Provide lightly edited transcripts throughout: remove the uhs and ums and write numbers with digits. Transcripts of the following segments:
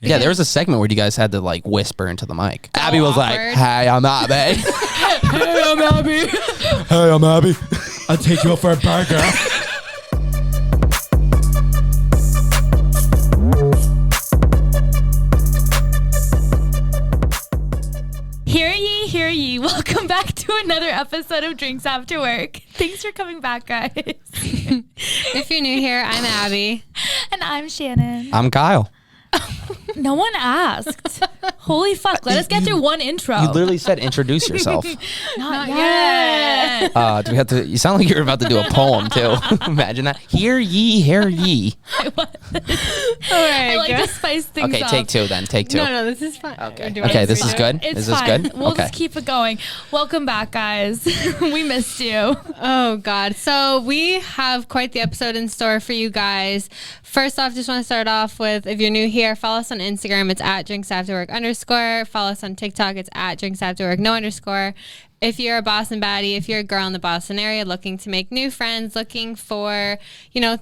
Yeah, there was a segment where you guys had to like whisper into the mic. So Abby was like, awkward. "Hey, I'm Abby." Hey, I'm Abby. Hey, I'm Abby. I'll take you out for a burger. Hear ye. Welcome back to another episode of Drinks After Work. Thanks for coming back, guys. If you're new here, I'm Abby. And I'm Shannon. I'm Kyle. No one asked. Holy fuck. Let us get through one intro. You literally said introduce yourself. Not yet. Do we have to? You sound like you're about to do a poem too. Imagine that. Hear ye, hear ye. All right, I like to spice things Okay, up. take two then. Take two. No, this is fine. Okay. Do I Okay, have this to is redo good. it? It's Is this fine. good? We'll Okay. just keep it going. Welcome back, guys. We missed you. Oh, God. So we have quite the episode in store for you guys. First off, just want to start off with, if you're new here, follow us on Instagram. It's at @drinksafterwork_. Follow us on TikTok. It's at @drinksafterwork _. If you're a Boston baddie, if you're a girl in the Boston area looking to make new friends, looking for,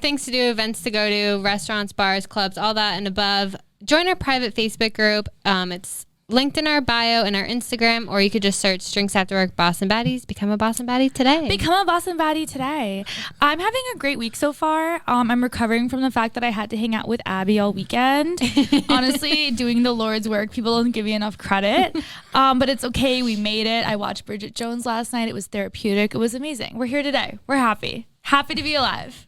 things to do, events to go to, restaurants, bars, clubs, all that and above, join our private Facebook group. It's linked in our bio and our Instagram, or you could just search Drinks After Work Boston Baddies. Become a Boston Baddie today. Become a Boston baddie today. I'm having a great week so far. I'm recovering from the fact that I had to hang out with Abby all weekend. Honestly, doing the Lord's work, people don't give you enough credit. But it's okay. We made it. I watched Bridget Jones last night. It was therapeutic. It was amazing. We're here today. We're happy. Happy to be alive.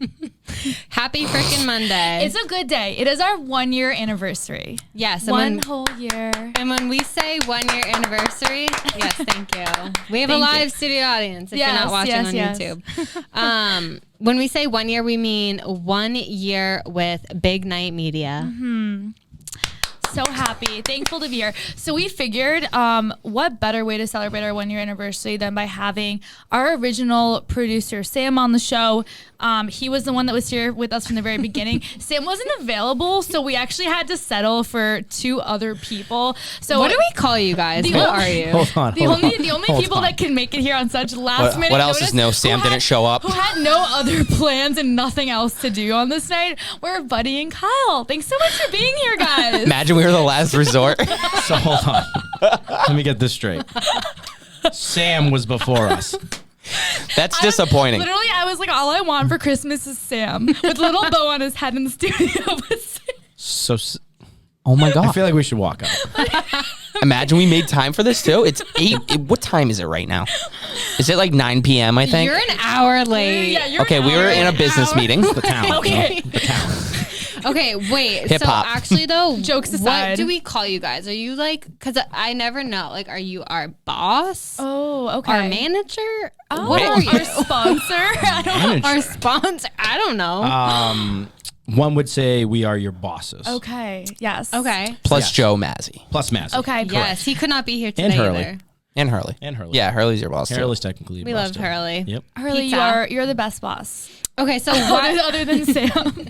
Happy freaking Monday. It's a good day. It is our 1 year anniversary. Yes. One whole year. And when we say 1 year anniversary, yes, thank you. We have a Thank live you. studio audience if Yes, you're not watching yes, on yes. YouTube. When we say 1 year, we mean 1 year with Big Night Media. So happy, thankful to be here. So we figured what better way to celebrate our 1 year anniversary than by having our original producer, Sam, on the show. He was the one that was here with us from the very beginning. Sam wasn't available, so we actually had to settle for two other people. So What do we call you guys? The What only- are you? Hold on. The only people that can make it here on such last minute What else is notice, no? Sam who didn't had- show up. Who had no other plans and nothing else to do on this night were Buddy and Kyle. Thanks so much for being here, guys. Imagine we were the last resort. So hold on. Let me get this straight. Sam was before us. That's disappointing. Literally, I was like, all I want for Christmas is Sam with a little bow on his head in the studio. So Oh my I god! feel like we should walk out. Imagine we made time for this too. It's 8. What time is it right now? Is it like 9 p.m. I think. You're an hour late. Yeah, you're Okay, an we were hour in a and business hour. meeting. The town. Okay. The town. Okay, wait. Hip-hop. So actually, though, Jokes what aside. do we call you guys? Are you like, because I never know, like, are you our boss? Oh, okay. Our manager? Oh, What are you? our sponsor? I don't know. Our sponsor? I don't know. One would say we are your bosses. Okay. Yes. Okay. Plus Yes. Joe Mazzy Plus Massey. Okay. Yes, he could not be here today And Hurley. either. and Hurley. And Hurley. Yeah, Hurley's your boss too. Hurley's technically your We boss love too. Hurley. Yep. Hurley, Pizza. you're the best boss. Okay, so why? Other than Sam.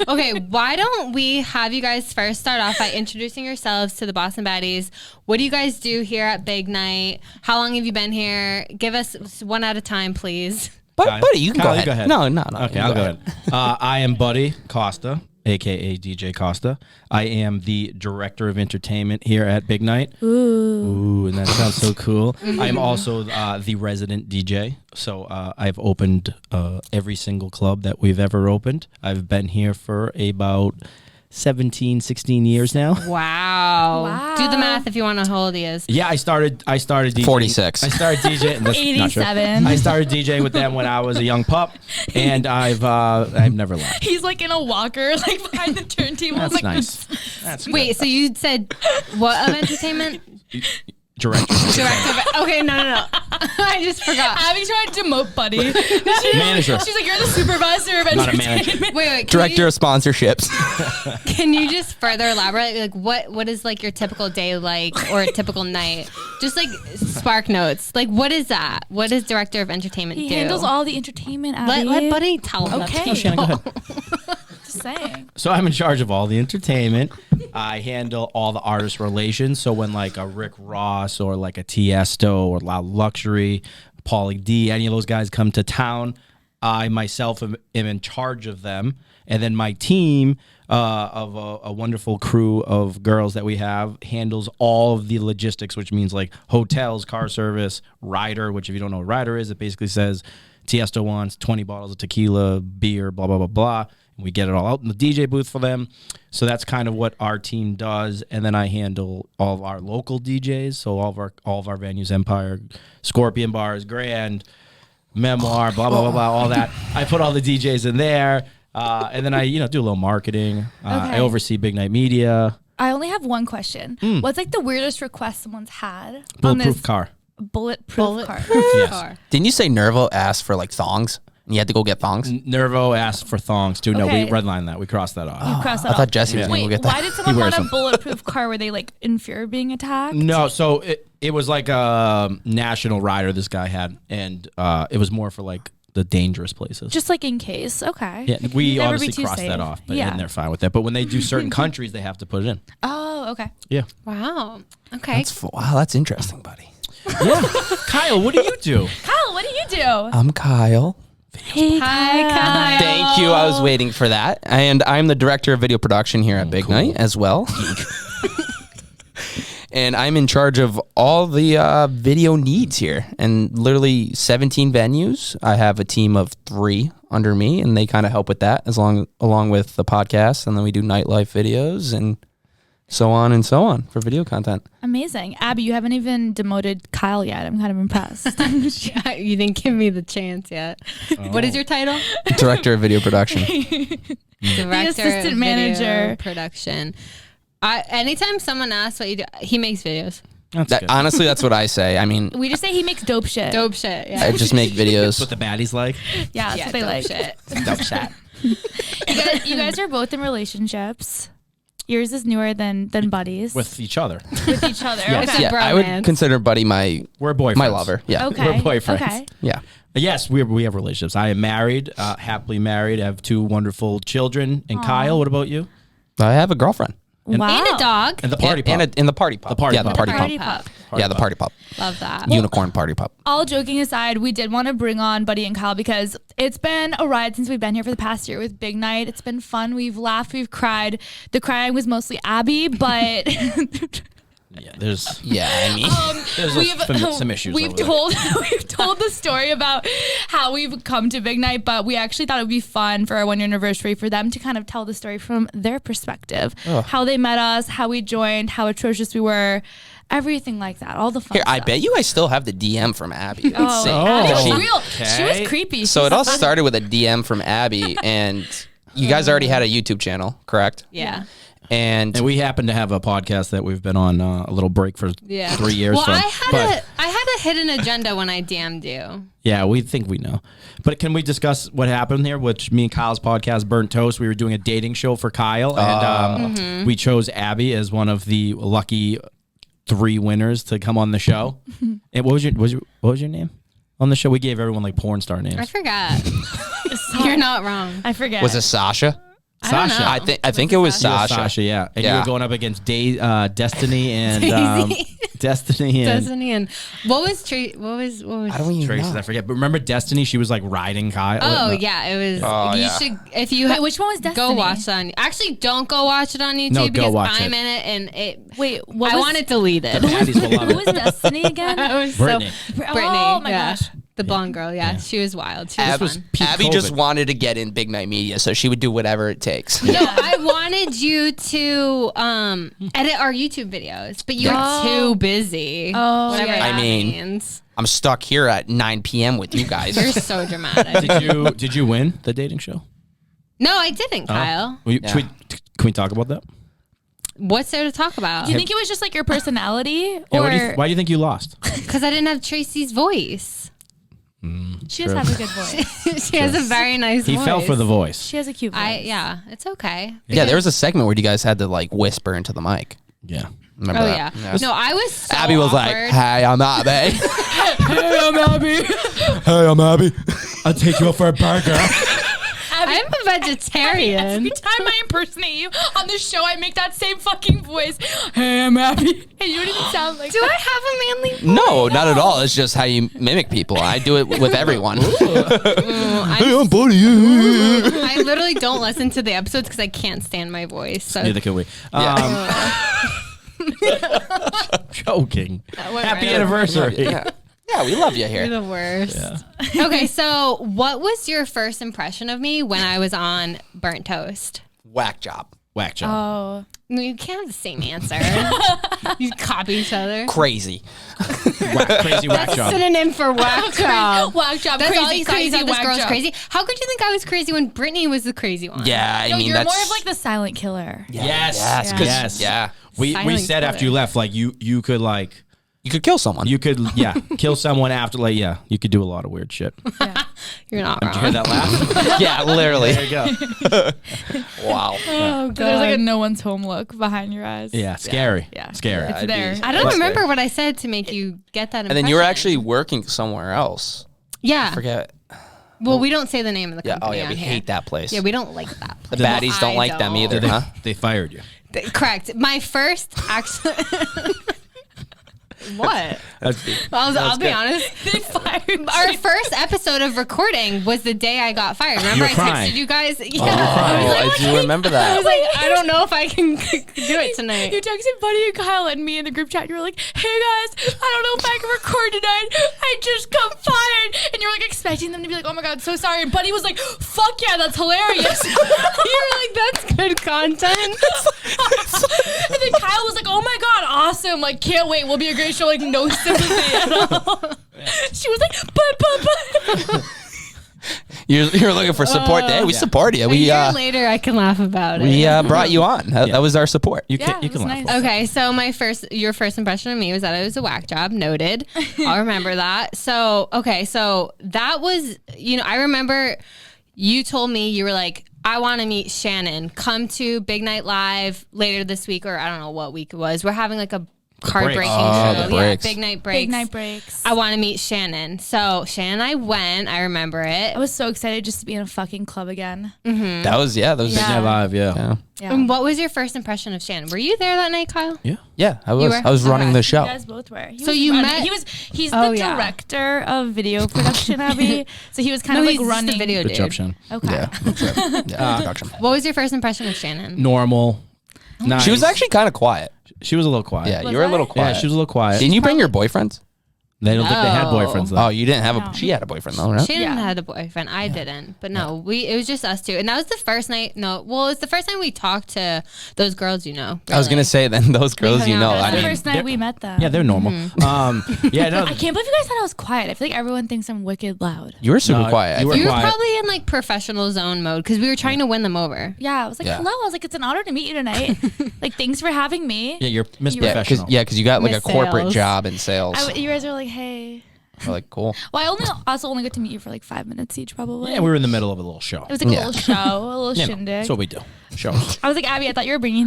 Okay, why don't we have you guys first start off by introducing yourselves to the Boston Baddies? What do you guys do here at Big Night? How long have you been here? Give us one at a time, please. But buddy, you can Kyle, go you ahead. go ahead. No. Okay, I'll go ahead. I am Buddy Costa, a.k.a. DJ Costa. I am the director of entertainment here at Big Night. Ooh, and that sounds so cool. I'm also the resident DJ. So I've opened every single club that we've ever opened. I've been here for about 17, 16 years now. Wow. Do the math if you want to hold he is. Yeah, I started DJing. 46. I started DJing. That's not true. 87. I started DJing with them when I was a young pup, and I've never left. He's like in a walker, like behind the turntable. That's like, nice. That's Wait, so you said what of entertainment? Director. Director of, okay, no. I just forgot. Abby tried to demote Buddy. Manager. She's like, you're the supervisor of Not a manager. entertainment. Wait, Director of sponsorships. Can you just further elaborate? Like, what is like your typical day like, or a typical night? Just like spark notes. Like, what is that? What does director of entertainment He do? handles all the entertainment, Abby. Let Buddy tell him. Okay. Oh, Shannon, go ahead. Just saying. So I'm in charge of all the entertainment. I handle all the artist relations. So when like a Rick Ross or like a Tiesto or Loud Luxury, Pauly D, any of those guys come to town, I myself am in charge of them. And then my team of a wonderful crew of girls that we have handles all of the logistics, which means like hotels, car service, rider, which if you don't know what rider is, it basically says Tiesto wants 20 bottles of tequila, beer, blah, blah, blah, blah. And we get it all out in the DJ booth for them. So that's kind of what our team does. And then I handle all of our local DJs. So all of our venues, Empire, Scorpion Bars, Grand, Memoir, blah, blah, blah, blah, all that. I put all the DJs in there. And then I, do a little marketing. I oversee Big Night Media. I only have one question. What's like the weirdest request someone's had Bulletproof car. Bulletproof car? Yes. Didn't you say Nervo asked for like thongs? And you had to go get thongs? Nervo asked for thongs too. No, Okay. we redlined that. We crossed that off. You crossed that I off. thought Jesse was going to Wait, go get that. why did someone wears want a them. bulletproof car? Were they like in fear of being attacked? No, so it was like a national rider this guy had, and it was more for like the dangerous places. Just like in case. Okay. Yeah, we Never be obviously too crossed safe. that off, but Yeah. and they're fine with that. But when they do certain countries, they have to put it in. Oh, okay. Yeah. Wow. Okay. Wow, that's interesting, buddy. Yeah. Kyle, what do you do? Kyle, what do you do? I'm Kyle. Hey, Kyle. Thank you. I was waiting for that. And I'm the director of video production here at Big Night as well. And I'm in charge of all the video needs here, and literally 17 venues. I have a team of 3 under me, and they kind of help with that along with the podcast. And then we do nightlife videos and so on for video content. Amazing. Abby, you haven't even demoted Kyle yet. I'm kind of impressed. Yeah, you didn't give me the chance yet. What is your title? Director of video production. Director assistant of manager. video production. Anytime someone asks what you do, he makes videos. That's good. Honestly, that's what I say. I mean, We just say he makes dope shit. Dope shit. Yeah. I just make That's videos. what the baddies like. Yeah, that's Yeah, what they dope like. shit. Dope shit. You guys are both in relationships. Yours is newer than Buddy's. With each other. With each other. Yes. Okay. Yeah, I bromance. would consider Buddy my We're lover. Yeah. Okay. We're boyfriends. Okay. Yeah. Yes, we have relationships. I am married, happily married. I have 2 wonderful children. And Kyle, what about you? I have a girlfriend. Wow. And a dog. And the party pup. And the party pup. The party yeah, pup. the party, Party pup. pup. Yeah, the party pup. Love that. Unicorn party pup. All joking aside, we did want to bring on Buddy and Kyle because it's been a ride since we've been here for the past year with Big Night. It's been fun. We've laughed. We've cried. The crying was mostly Abby, but Yeah, there's Yeah, I mean, there's some issues. We've over there. we've told the story about how we've come to Big Night, but we actually thought it would be fun for our 1-year anniversary for them to kind of tell the story from their perspective, how they met us, how we joined, how atrocious we were, everything like that, all the fun here, I stuff. bet you I still have the DM from Abby. Let's Oh, see. Abby was She- real. She Okay. was creepy. So it all started with a DM from Abby, and you guys already had a YouTube channel, correct? Yeah. And And we happen to have a podcast that we've been on a little break for Yeah. 3 years Well, from. I had a hidden agenda when I DM'd you. Yeah, we think we know. But can we discuss what happened here? Which me and Kyle's podcast, Burnt Toast, we were doing a dating show for Kyle, and we chose Abby as one of the lucky 3 winners to come on the show. And what was your name on the show? We gave everyone like porn star names. I forgot. You're not wrong. I forget. was it Sasha? I don't Sasha. know. I think it was You were Sasha. Sasha, yeah. And you Yeah. were going up against Destiny and Destiny and Destiny and what was I don't even Tracy. know. I forget. But remember Destiny? She was like riding Kyle. Oh No. yeah, it was. Oh, you yeah. should if you Wait, which one was go Destiny? watch it on. Actually, don't go watch it on YouTube No, go because watch I'm it. in it and it. Wait, what I was, want it deleted. The baddies will love who was it. Destiny again? I was Brittany. Brittany. Oh my yeah. gosh. The blonde girl. Yeah, she was wild. She was Ab- fun. peak Abby just COVID. wanted to get in Big Night Media, so she would do whatever it takes. No, I wanted you to edit our YouTube videos, but you were too busy. Oh, whatever yeah. that I mean, means. I'm stuck here at 9 p.m. with you guys. You're so dramatic. Did you win the dating show? No, I didn't, Kyle. Can we talk about that? What's there to talk about? Do you think it was just like your personality, Yeah, or why do you think you lost? Because I didn't have Tracy's voice. she does have a good voice? She has a very nice He voice. fell for the voice. She has a cute voice. Yeah, it's okay. Yeah, there was a segment where you guys had to like whisper into the mic. Yeah. Remember Oh that? yeah. No, I was so Abby was like, awkward. "Hey, I'm Abby. Hey, I'm Abby. Hey, I'm Abby." I'll take you out for a burger. I'm a vegetarian. Every time I impersonate you on the show, I make that same fucking voice. Hey, I'm Abby. And you don't even sound like Do that. I have a manly voice? No, not at all. It's just how you mimic people. I do it with everyone. I'm buddy. I literally don't listen to the episodes because I can't stand my voice. So Neither can we. Joking. Happy anniversary. Yeah, we love you You're here. the worst. Okay, so what was your first impression of me when I was on Burnt Toast? Whack job. Whack job. Oh. No, you can't have the same answer. You copy each other. Crazy. Crazy whack That's a job. synonym for whack job. Whack job. That's Crazy, all you say. crazy, This whack girl's job. crazy. How could you think I was crazy when Brittany was the crazy one? Yeah, I No, mean you're that's more of like the silent killer. Yes. Yes, 'cause- Yes. yeah. We Silent said after killer. you left, like you could like You could kill someone. you could kill someone after you could do a lot of weird shit. You're not Did you hear wrong. that laugh? yeah, literally. There you go. Wow. Oh, There's like a God. no one's home look behind your eyes. Yeah, scary. Yeah. Scary. It's there. I don't That's remember fair. what I said to make you get that impression. And then you were actually working somewhere else. Yeah. Forget. Well, we don't say the name of the Yeah. company Oh yeah, on we here. hate that place. Yeah, we don't like that. The place. baddies don't I like them either, They, huh? they fired you. Correct. My first actually. What? I'll be honest. They fired Our first episode of recording was the day I got fired. Remember, were I crying. texted you guys. Yeah, Oh, I do remember I that. was like, I don't know if I can do it tonight. You texted Buddy and Kyle and me in the group chat. You were like, "Hey guys, I don't know if I can record tonight. I just got fired." And you were like expecting them to be like, "Oh my god, so sorry." And Buddy was like, "Fuck yeah, that's hilarious." You were like, that's good content. And then Kyle was like, "Oh my god, awesome! Like, can't wait. We'll be a great show." Like, no sympathy at all. She was like, "But." You're looking for support. Hey, we support you. A We year later, I can laugh about it. we brought you on. That was our support. You Yeah, can you it can was laugh. nice. Okay, so your first impression of me was that it was a whack job. Noted. I'll remember that. So that was, I remember you told me, you were like, I want to meet Shannen. Come to Big Night Live later this week, or I don't know what week it was. We're having like a card breaking Oh, show. the breaks. Yeah, Big Night Breaks. Big night breaks. I want to meet Shannen. So Shannon and I went. I remember it. I was so excited just to be in a fucking club again. That was Yeah. Live, yeah. Yeah. And what was your first impression of Shannon? Were you there that night, Kyle? Yeah, I was. were? I was running Okay. the You show. guys both were. He So was you running- met- He's Oh, the yeah. director of video production, Abby. So he was kind of he's like just running the video Good dude. job, Shannon. Okay. Yeah, production. What was your first impression of Shannon? Normal. Nice. She was actually kind of quiet. She was a little quiet. Yeah, Was you were a little I? quiet. Yeah, she was a little quiet. Didn't you bring your boyfriends? They don't think they had No. boyfriends though. Oh, you didn't have No. She had a boyfriend though, right? Shannon Yeah. had a boyfriend. I didn't. But no, it was just us two. And that was the first night. No, well, it's the first time we talked to those girls, I was really. gonna say then those girls, hung you out know. with I That was the mean, first night we met them. Yeah, they're normal. Yeah, no. I can't believe you guys thought I was quiet. I feel like everyone thinks I'm wicked loud. you were super No, quiet. you were You were quiet. probably in like professional zone mode because we were trying to win them over. Yeah, I was like, Yeah. hello. I was like, it's an honor to meet you tonight. Like, thanks for having me. Yeah, you're Miss You were- Professional. because you got like a Miss corporate Sales. job in sales. You guys were like, hey. We're like, cool. Well, I also only got to meet you for like 5 minutes each, probably. Yeah, we were in the middle of a little show. It was like a Yeah. little show, a little You know, shindig. that's what we do. Shows. I was like, Abby, I thought you were bringing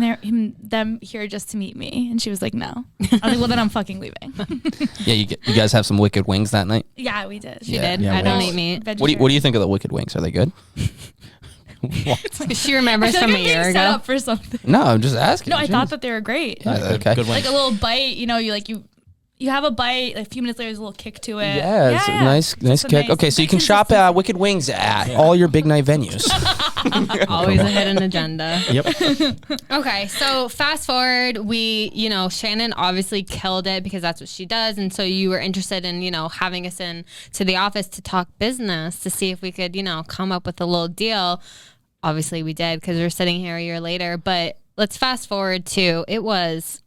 them here just to meet me. And she was like, no. I was like, well, then I'm fucking leaving. Yeah, you guys have some wicked wings that night. Yeah, we did. She Yeah. did. Yeah, I don't wings. eat meat. What do you think of the wicked wings? Are they good? She remembers I feel from like a I'm being year set ago. up for something. No, I'm just asking. No, I Jeez. thought that they were great. Yeah, okay. Good Like one. a little bite, you have a bite, a few minutes later, there's a little kick to it. Yeah, it's a nice Just a kick. nice- Okay, so you nice can shop consistency. Wicked Wings at all your big night venues. Always a hidden agenda. Yep. Okay, so fast forward, Shannon obviously killed it because that's what she does. And so you were interested in, having us in to the office to talk business to see if we could, come up with a little deal. Obviously we did because we're sitting here a year later. But let's fast forward to, it was,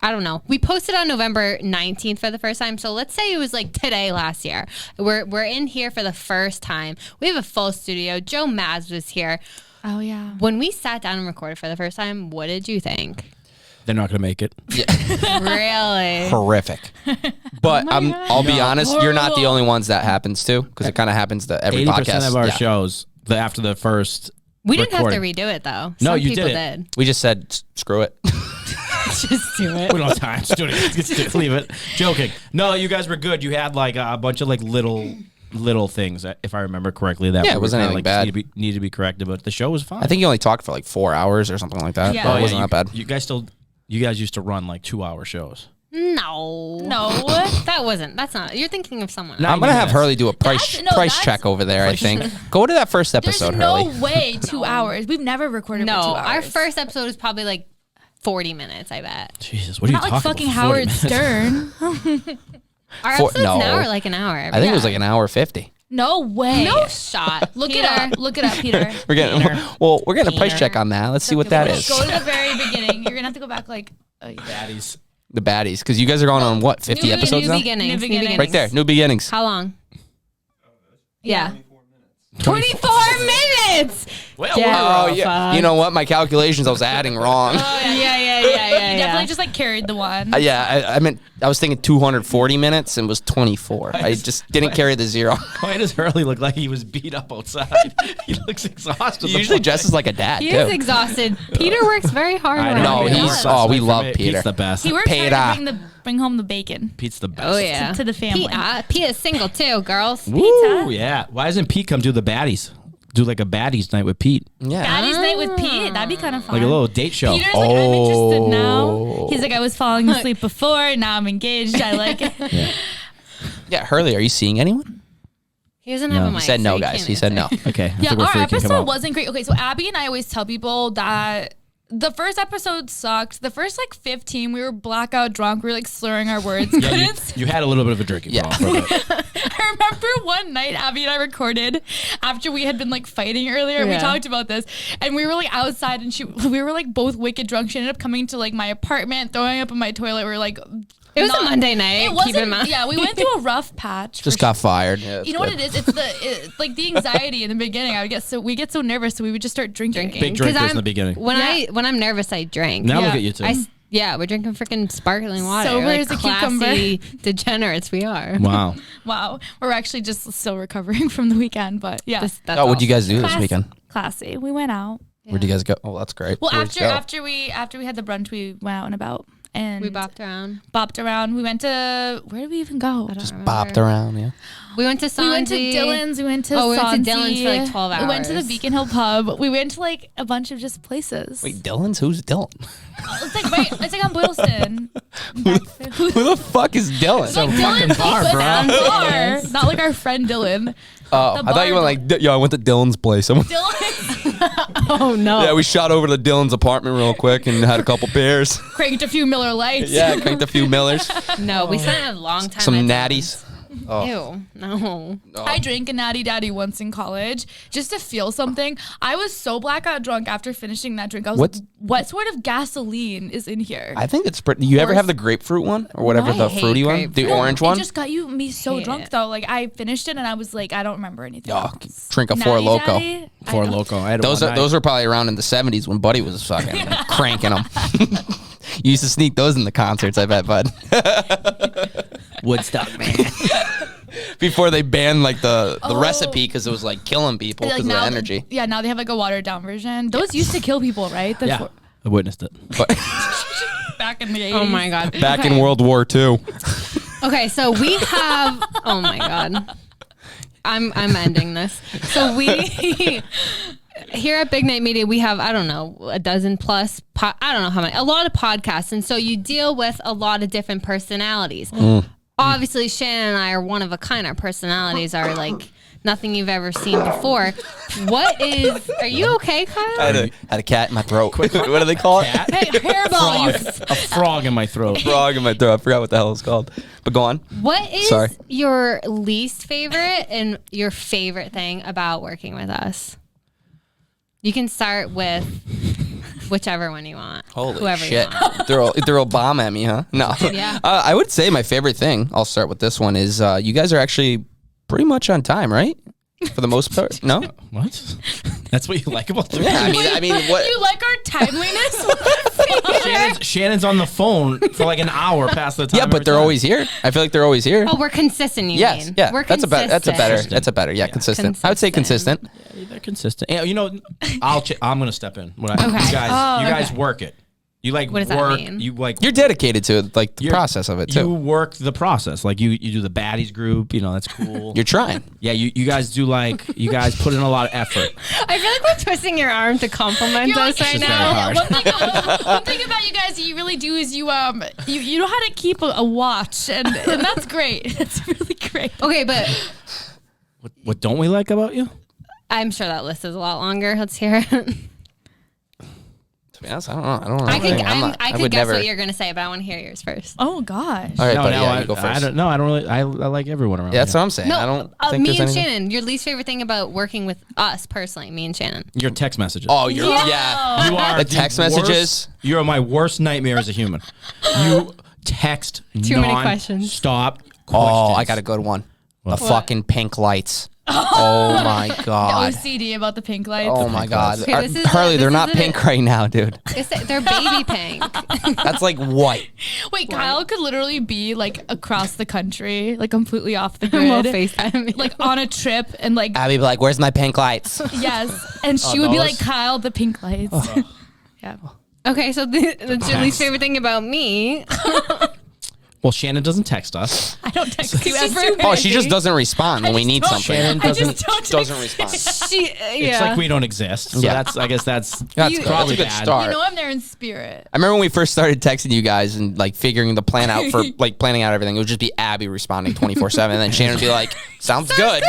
I don't know. We posted on November 19th for the first time. So let's say it was like today last year. We're in here for the first time. We have a full studio. Joe Maz was here. Oh, yeah. When we sat down and recorded for the first time, what did you think? They're not going to make it. Really? Horrific. But I'll be honest, you're not the Horrible. only ones that happens to, because it kind of happens to every 80% podcast. of our Yeah. shows, after the first We didn't recording. have to redo it though. No, Some you people did it. did. We just said, screw it. Just do it. We don't have time. Just do it. Just leave it. Joking. No, you guys were good. You had like a bunch of like little little things, if I remember correctly. That Yeah, it wasn't anything bad. Needed to be corrected, but the show was fine. I think you only talked for like 4 hours or something like that. Yeah. But Oh, it wasn't that bad. You guys used to run like 2-hour shows. No. That's not. You're thinking of someone. No, else. I'm gonna have Hurley do a price that's- check over there. I think. Go to that first There's episode, no Hurley. way 2 hours. We've never recorded for 2 No, hours. our first episode was probably like 40 minutes, I bet. Jesus, what are you Not talking like fucking about? 40 Howard minutes? Stern. Our For- episodes no. now are like an hour. I think it was like an hour 50. No way. No shot. Look Peter. it up. Look it up, Peter. We're getting we're getting a price Peter. check on that. Let's see what that is. Go to the very beginning. You're gonna have to go back like. Baddies. The baddies, because you guys are going on what 50 New episodes now? beginnings. New beginnings. Right there, new beginnings. How long? Yeah. 24 minutes. Well, Oh yeah. You know what? My calculations I was adding wrong. You definitely just like carried the one. I meant I was thinking 240 minutes and was 24. I just didn't carry the zero. Why does Hurley look like he was beat up outside? He looks exhausted. He usually dresses like a dad He too. is exhausted. Peter works very hard. I around know. No, here. he's we love Peter. Pete's the best. He works Peter. hard to bring home the bacon. Pete's the best. Oh yeah, to the family. Peter's single too, girls. Woo, yeah. Why doesn't Pete come do the baddies? Do like a baddies night with Pete. Yeah. Daddy's night with Pete. That'd be kind of fun. Like a little date show. Peter's like, I'm interested now. He's like, I was falling asleep before. Now I'm engaged. I like it. Yeah, Hurley, are you seeing anyone? He doesn't have a He mic. said so no, he guys. can't He said answer. no. Okay. I Yeah, think we're our freaking. Come episode on. wasn't great. Okay, so Abby and I always tell people that the first episode sucked. The first like 15, we were blackout drunk. We were like slurring our words. Yeah, you had a little bit of a drinking Yeah. problem for a bit. I remember one night Abby and I recorded after we had been like fighting earlier. We Yeah. talked about this, and we were like outside, and we were like both wicked drunk. She ended up coming to like my apartment, throwing up in my toilet. We were like, It was a Monday night. It Keep wasn't. in mind. Yeah, we went through a rough patch. Just got fired. Yeah, You know what it is? It's like the anxiety in the beginning. We get so nervous, so we would just start drinking. Big 'Cause drinkers I'm- in the beginning. When I'm nervous, I drink. Now look Yeah. at you two. We're drinking freaking sparkling water. Sober like as a classy degenerates we are. Wow. Wow, we're actually just still recovering from the weekend, but yeah, That's Oh, what'd you guys do this Class- weekend? classy. We went out. Where'd you guys go? Oh, that's great. Well, Where'd you go? after we had the brunch, we went out and about and We bopped around. bopped around. We went to where did we even go? Just bopped around, yeah. We went to Sanji. We went to Dylan's. We went to Oh, we went to Sanji. Dylan's for like 12 We went to the hours. Beacon Hill pub. We went to like a bunch of just places. Wait, Dylan's? Who's Dylan? It's like it's like on Boylston. Who the fuck is Dylan? It's like Dylan's bar, pizza bro. bar. Not like our friend Dylan. Oh, the I thought you bar went like, I went to Dylan's place. Dylan. Oh no. Yeah, we shot over to Dylan's apartment real quick and had a couple beers. Cranked a few Miller Lights. Yeah, cranked a few Millers, No, we spent a long time. some at natties. Oh. Ew. No. I drank a Natty Daddy once in college just to feel something. I was so blackout drunk after finishing that drink. I was What's- like, what sort of gasoline is in here? I think it's pretty. You ever have the grapefruit one or whatever, I the hate fruity one, grapefruit. the orange It one? just got me so Hate drunk it. though. Like I finished it and I was like, I don't remember anything. Oh, else. drink a Four Natty Loko. Daddy? I For don't- loco. I had Those one are night. those were probably around in the 70s when Buddy was fucking cranking them. You used to sneak those in the concerts, I bet, bud. Woodstock, man. Before they banned like the recipe because it was like killing people Like, because of the now- energy. Yeah, now they have like a watered down version. Those used to kill people, right? The Yeah, I witnessed it. But back in the 80s. Oh my god. back in World War II. Okay, so we have. Oh my god. I'm ending this. So we here at Big Night Media we have I don't know a dozen plus I don't know how many a lot of podcasts, and so you deal with a lot of different personalities. Obviously, Shannen and I are one of a kind. Our personalities are like nothing you've ever seen before. What is? Are you okay, Kyle? I had a cat in my throat. What do they call it? Cat? Hey, hairball. A frog in my throat. Frog in my throat. I forgot what the hell it's called. But go on. What is Sorry. your least favorite and your favorite thing about working with us? You can start with whichever one you want. Holy Whoever shit. You want. Throw a bomb at me, huh? No. Yeah. I would say my favorite thing, I'll start with this one, is you guys are actually pretty much on time, right? For the most part. No? What? That's what you like about the Yeah, I mean, what? You like our timeliness? Shannon's on the phone for like an hour past the time. Yeah, but they're always here. I feel like they're always here. Oh, we're consistent. You Yes, mean? yeah. We're That's a better. consistent. Yeah, consistent. I would say consistent. They're consistent. And, you know, I'm gonna step in. You Okay. guys work it. You like What does that work. mean? You like. You're dedicated to like the process of it too. You work the process. Like you do the baddies group. You know, that's cool. You're trying. Yeah, you guys do like you guys put in a lot of effort. I feel like we're twisting your arm to compliment us right just now. very hard. One thing about you guys that you really do is you know how to keep a watch, and that's great. It's really great. Okay, but What don't we like about you? I'm sure that list is a lot longer. Let's hear it. To be honest, I don't know. I could, I could would guess never. what you're gonna say, but I want to hear yours first. Oh gosh. All right, No, buddy, no, yeah, you go first. I don't. No, I don't really. I like everyone around. Yeah, that's here. what I'm saying. I don't think me there's and anything. Shannon. Your least favorite thing about working with us personally, me and Shannon. Your text messages. Oh, you're yeah. You are The text messages. You are my worst nightmare as a human. You text Too many questions. Stop. Oh, I got a good one. The fucking pink lights. Oh my god. OCD about the pink lights. Oh my god. Okay, this is Hurley, it, they're this not is it. pink right now, dude. They're baby pink. That's like white. Wait, Kyle could literally be like across the country, like completely off the We'll grid, FaceTime you. like on a trip, and like Abby be like, "Where's my pink lights?" yes, and she would be those? like, Kyle, the pink lights. Yeah. Okay, so that's your least favorite thing about me. Well, Shannon doesn't text us. I don't text you She's ever. too Oh, she just doesn't respond when we need something. Shannon I just doesn't. don't Doesn't text- respond. Yeah. It's like we don't exist. So Yeah. that's. I guess that's. That's, You- that's probably a good bad. start. You know I'm there in spirit. I remember when we first started texting you guys and like figuring the plan out for like planning out everything. It would just be Abby responding 24/7, and then Shannon would be like, "Sounds good."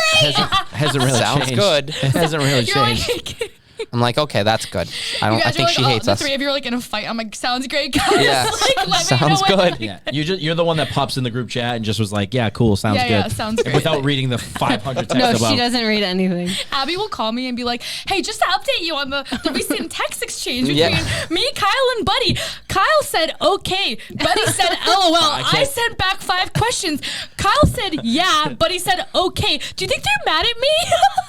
Hasn't really Sounds changed. good. It hasn't really You're changed. like, I'm like, okay, that's good. I you don't. I guys think are she like, hates the us. three of you are like in a fight. I'm like, sounds great, guys. Yeah. Like, let me Sounds know when- good. Yeah, you're the one that pops in the group chat and just was like, "Yeah, cool, sounds Yeah, good." yeah, sounds great. Without reading the 500 texts No, above. she doesn't read anything. Abby will call me and be like, hey, just to update you on the recent text exchange between Yeah. me, Kyle, and Buddy. Kyle said, okay. Buddy said, LOL. I can't- sent back 5 questions. Kyle said, yeah. Buddy said, okay. Do you think they're mad at me?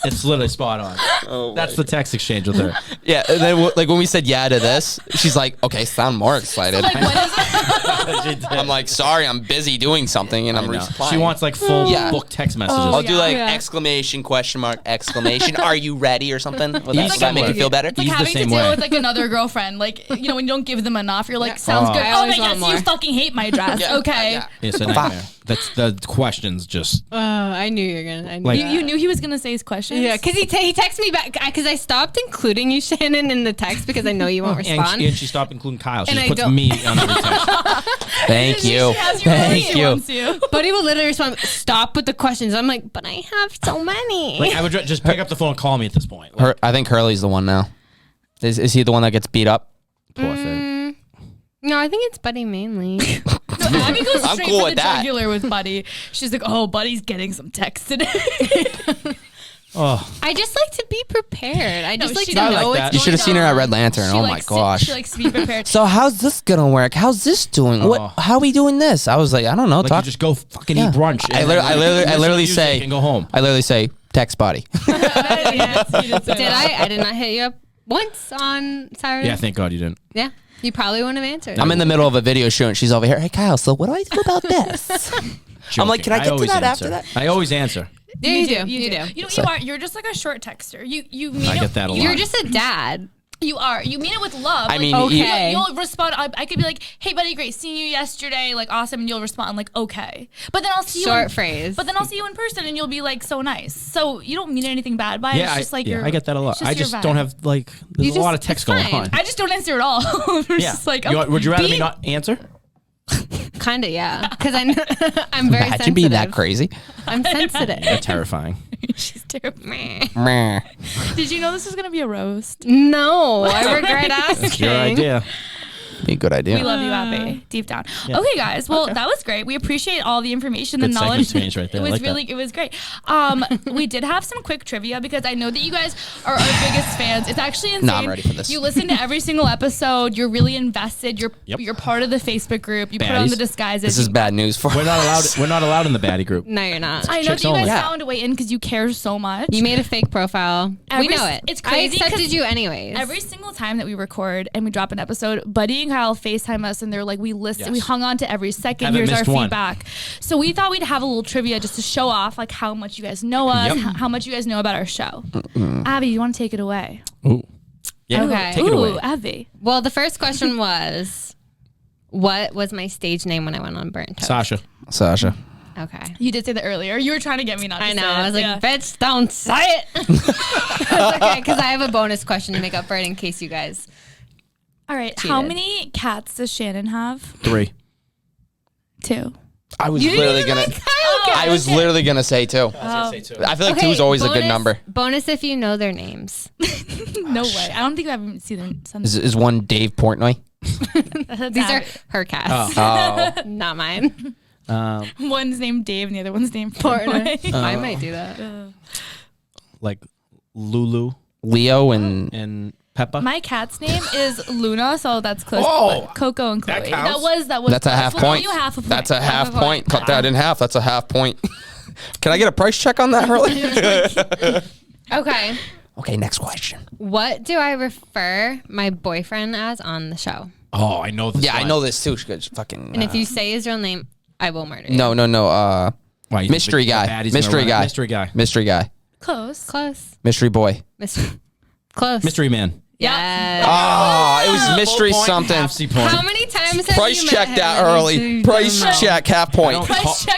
It's literally spot on. That's the text exchange with her. Yeah, and then like when we said yeah to this, she's like, "Okay, sound more excited." Like, when is I'm like, "Sorry, I'm busy doing something," and I'm I know. replying. She wants like full Yeah. book text messages. I'll do like Yeah. exclamation, question mark, exclamation. Are you ready or something? Will that, He's will that make you similar. feel better? It's like He's the having to same deal way. with like another girlfriend. Like, you know, when you don't give them enough, you're like, sounds good. I Oh, always I want guess you more. fucking hate my dress. Yeah. Okay. Yeah. It's a nightmare. That's the questions just. I knew you were gonna. I knew Like- that. You knew he was going to say his questions? Yeah, because he texted me back because I stopped including you, Shannon, in the text because I know you won't respond. And she stopped including Kyle. She And just I puts don't- me on every text. Thank you. She has you really Thank she you. wants you. But he will literally respond, "Stop with the questions." I'm like, "But I have so many." Like I would just pick up the phone and call me at this point. Like, I think Hurley's the one now. Is he the one that gets beat up? poor thing. No, I think it's Buddy mainly. No, Abby goes I'm straight cool for with the that. jugular with Buddy. She's like, oh, Buddy's getting some text today. Oh, I just like to be prepared. I just like she to I know like what's that. You going should have seen her at on. Red Lantern. She Oh my likes to- gosh. She likes to be prepared. So how's this gonna work? How's this doing? Oh. What? How are we doing this? I was like, I don't know. like Talk. you just go fucking Yeah. eat brunch. I and literally- then I literally- I listen to literally music say- and go home. I literally say text body. Yes, you did say Did that. I? I did not hit you up once on Saturday. Yeah, thank God you didn't. Yeah. You probably wouldn't have answered. I'm in the middle of a video shoot and she's over here. Hey Kyle, so what do I do about this? I'm like, Joking. can I get to always that answer. after that? I always answer. Yeah, you do. You know you are. You're just like a short texter. You mean I it, get that a lot. You're just a dad. You are. You mean it with love. I Like, mean, Okay. You'll respond. I could be like, "Hey, buddy, great seeing you yesterday. Like, awesome." And you'll respond like, "Okay." But then I'll see you. Short phrase. But then I'll see you in person, and you'll be like, "So nice." So you don't mean anything bad by it. Yeah, It's just like I get that a lot. it's I your just vibe. don't have like. There's a lot of just- text it's going fine. on. I just don't answer at all. It's Yeah. just like, Would you rather me be- not answer? Kind of, yeah. Because I'm very Imagine sensitive. being that crazy. I'm sensitive. Terrifying. She's terrible. Meh. Did you know this was gonna be a roast? No, I regret asking. It's your idea. Be a good idea. We love you, Abby, deep down. Okay, guys. Well, that was great. We appreciate all the information, Good the segment knowledge. change right there. It I was like really, that. it was great. We did have some quick trivia because I know that you guys are our biggest fans. It's actually insane. No, I'm ready for this. You listen to every single episode. You're really invested. You're part of the Facebook group. You put on Baddies. the disguises. This is bad news for We're not allowed. We're not allowed in the baddie group. No, you're not. I know that Chicks you guys only. Yeah. found a way in because you care so much. You made a fake profile. Every we know s- it. it's crazy I accepted 'cause you anyways. Every single time that we record and we drop an episode, Buddy and Kyle FaceTime us and they're like, we listened, we Yes. hung on to every second. Haven't Here's our missed one. feedback. So we thought we'd have a little trivia just to show off like how much you guys know us, Yep. how much you guys know about our show. Abby, you want to take it away? Ooh. Yeah, Okay. take it away. Ooh, Abby. Well, the first question was, what was my stage name when I went on Burnt Toast? Sasha. Okay. You did say that earlier. You were trying to get me not to I know. say it. I was like, Yeah. bitch, don't say it. It's okay, because I have a bonus question to make up for it in case you guys. All right. How cheated. many cats does Shannen have? 3. 2. I was literally gonna. I was literally gonna say 2. I feel like 2 is always a good number. Bonus if you know their names. No way. I don't think I've even seen them. Is one Dave Portnoy? These are her cats, Oh. not mine. One's named Dave and the other one's named Portnoy. I might do that. Like Lulu Leo and Peppa. My cat's name is Luna, so that's close. Oh, but Coco and Chloe. counts? That was. That's a half we'll point. give you half a point. That's a half a point. point. Cut that in half. That's a half point. Can I get a price check on that, Hurley? Okay. Okay, next question. What do I refer my boyfriend as on the show? Oh, I know this. Yeah, I one. know this too. Good fucking. And if you say his real name, I will murder you. No. Why, you Mystery think guy. Daddy's Mystery gonna run it? guy. Mystery guy. Mystery guy. Close. Close. Mystery boy. Close. Mystery man. Yes. Oh, it was mystery Full point, something. half-C point. How many times have Price you check met that him? early. Price check half point.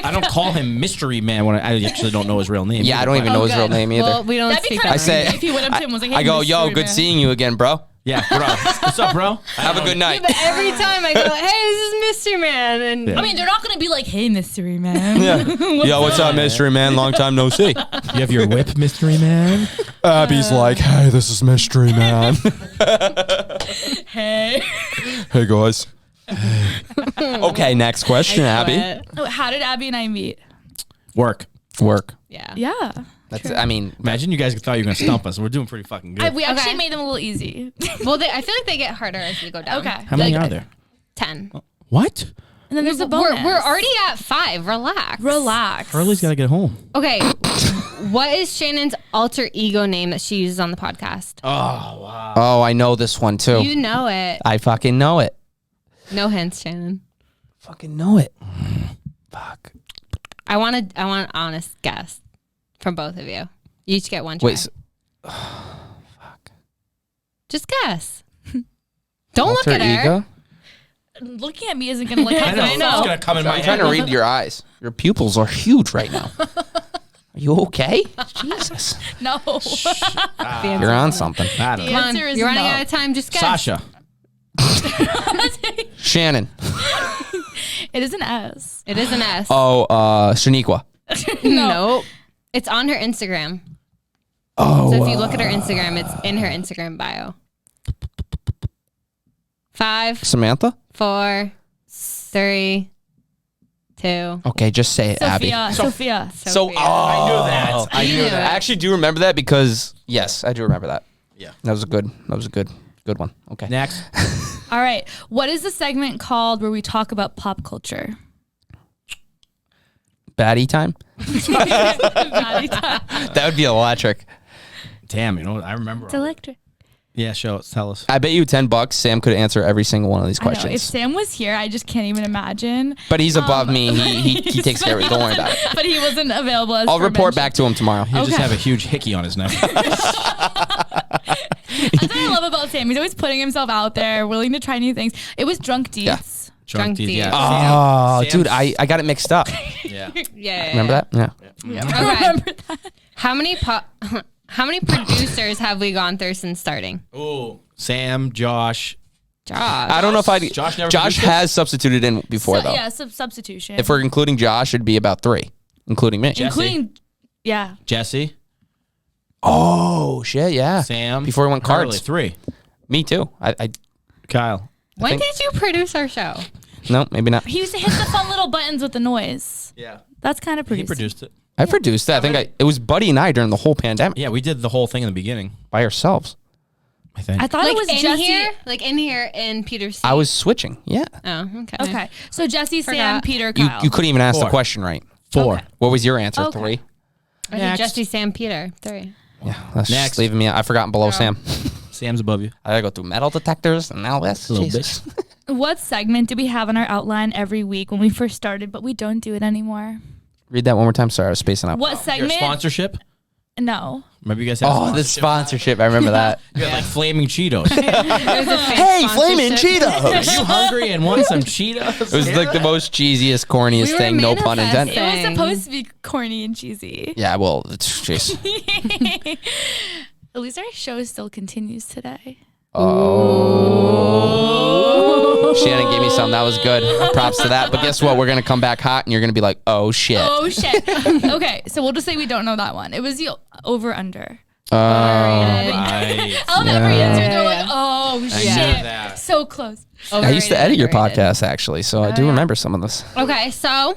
I don't call him Mystery Man when I actually don't know his real name. Yeah, I either, don't but- even know his real name either. Well, we don't That'd be speak kind that of I say- if he went up to him and was like, hey, I go, yo, mystery good man." seeing you again, bro. Yeah, bro. What's up, bro? Have a good night. But every time I go, hey, this is Mr. Man. And Yeah. I mean, they're not going to be like, hey, mystery man. Yo, what's up, mystery man? Long time no see. You have your whip, Mystery Man? Abby's like, hey, this is mystery man. Hey. Hey, guys. Okay, next question, Abby. quit. Oh, how did Abby and I meet? Work. Work. Yeah. Yeah. That's. I mean, Imagine you guys thought you were going to stump us. We're doing pretty fucking good. We actually Okay. made them a little easy. Well, I feel like they get harder as we go down. Okay. How many are there? 10. What? And then there's a bonus. We're already at 5. Relax. Relax. Hurley's got to get home. Okay. What is Shannon's alter ego name that she uses on the podcast? Oh, wow. oh, I know this one too. You know it. I fucking know it. No hints, Shannon. Fucking know it. Fuck. I want an honest guess from both of you. You each get one try. Wait. Fuck. Just guess. Don't look Alter at her. ego? Looking at me isn't going to like I know. I know. It's going to come in my I'm trying head. to read your eyes. Your pupils are huge right now. Are you okay? Jesus. No. You're on something. I don't know. Come on. answer is You're running no. out of time. Just guess. Sasha. Shannon. It is an S. It is an S. Oh, Shaniqua. Nope. It's on her Instagram. Oh. So if you look at her Instagram, it's in her Instagram bio. 5, Samantha? 4, 3, 2. Okay, just say it, Abby. Sophia. So, Sophia. I knew that. I You knew knew that. it. I actually do remember that because yes, I do remember that. Yeah. That was a good one. Okay. Next. All right. What is the segment called where we talk about pop culture? Baddie time? That would be electric. Damn, you know what? I remember. It's electric. Yeah, show us. Tell us. I bet you $10 Sam could answer every single one of these I know. questions. If Sam was here, I just can't even imagine. But he's above me. He takes care of it. Don't worry about it. But he wasn't available. As I'll for report mention. back to him tomorrow. He'll just Okay. have a huge hickey on his neck. That's what I love about Sam. He's always putting himself out there, willing to try new things. It was Drunk Deeds. Yeah. Drunk Deeds, Deeds. yeah. Oh, Sam's- dude, I got it mixed up. Yeah. Yeah. Remember that? Yeah. I remember that. How many producers have we gone through since starting? Ooh. Sam, Josh. Josh. I don't know if Josh never Josh produced it? has substituted in before though. Yeah, substitution. If we're including Josh, it'd be about 3, including me. Jesse. including, yeah. Jesse. Oh shit, yeah. Sam. Before we went Hurley, cards. 3. Me too. I Kyle. When think- did you produce our show? no, maybe not. He used to hit the fun little buttons with the noise. Yeah. That's kind of He produced. produced it. I produced that. I think it was Buddy and I during the whole pandemic Yeah, we did the whole thing in the beginning, by ourselves. I think. I thought it was in Jesse. here? Like in here in Peter's seat? I was switching. Yeah. Oh, okay. Okay, so Jesse, Sam, Forgot. Peter, You Kyle. you couldn't even ask the 4. question right. 4. Okay. What was your answer? Okay. 3? I think Next. Jesse, Sam, Peter. 3. Yeah. That's Next. just leaving me. I've forgotten below Sam. Sam's above you. I gotta go through metal detectors and now this. A little Jesus. What segment did we have on our outline every week when we first started, but we don't do it anymore? Read that one more time. Sorry, I was spacing out. What Your segment? sponsorship? No. Remember you guys had Oh, the sponsorship. I remember that. You had like flaming Cheetos. Hey, flaming Are Cheetos. you hungry and want some Cheetos? It was like the most cheesiest, corniest We were thing. No pun intended. manifesting. It was supposed to be corny and cheesy. Yeah, well, it's just. At least our show still continues today. Oh. Shannon gave me some. That was good. Props to that. But guess what? We're going to come back hot and you're going to be like, oh, shit. Oh, shit. Okay, so we'll just say we don't know that one. It was the over-under. Right. I'll never answer. They're Yeah. like, oh, knew shit. that. So close. I used to edit your podcast, actually, so I do remember some of this. Okay, so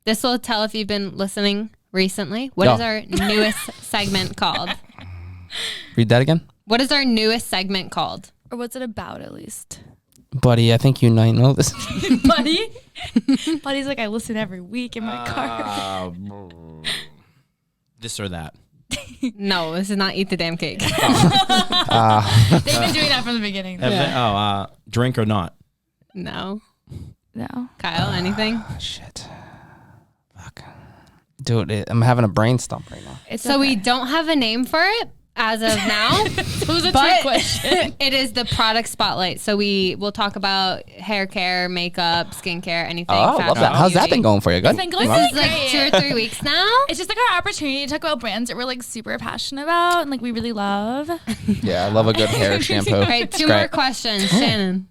this will tell if you've been listening recently. What is our newest segment called? Read that again. What is our newest segment called? Or what's it about, at least? Buddy, I think you might know this. Buddy? Buddy's like, I listen every week in my car. This or that. No, this is not Eat the Damn Cake. They've been doing that from the beginning. Drink or not? No. No. Kyle, anything? Shit. Fuck. Dude, I'm having a brain stump right now. It's So we don't have a name for it as of now. It was a trick But question. it is the product spotlight. So we'll talk about hair care, makeup, skincare, anything. Oh, love that. How's that been going for you? Good? It's been going This really is like great. 2 or 3 weeks now. It's just like our opportunity to talk about brands that we're like super passionate about and like we really love. Yeah, I love a good hair shampoo. All right, It's 2 more great. questions. Shannon.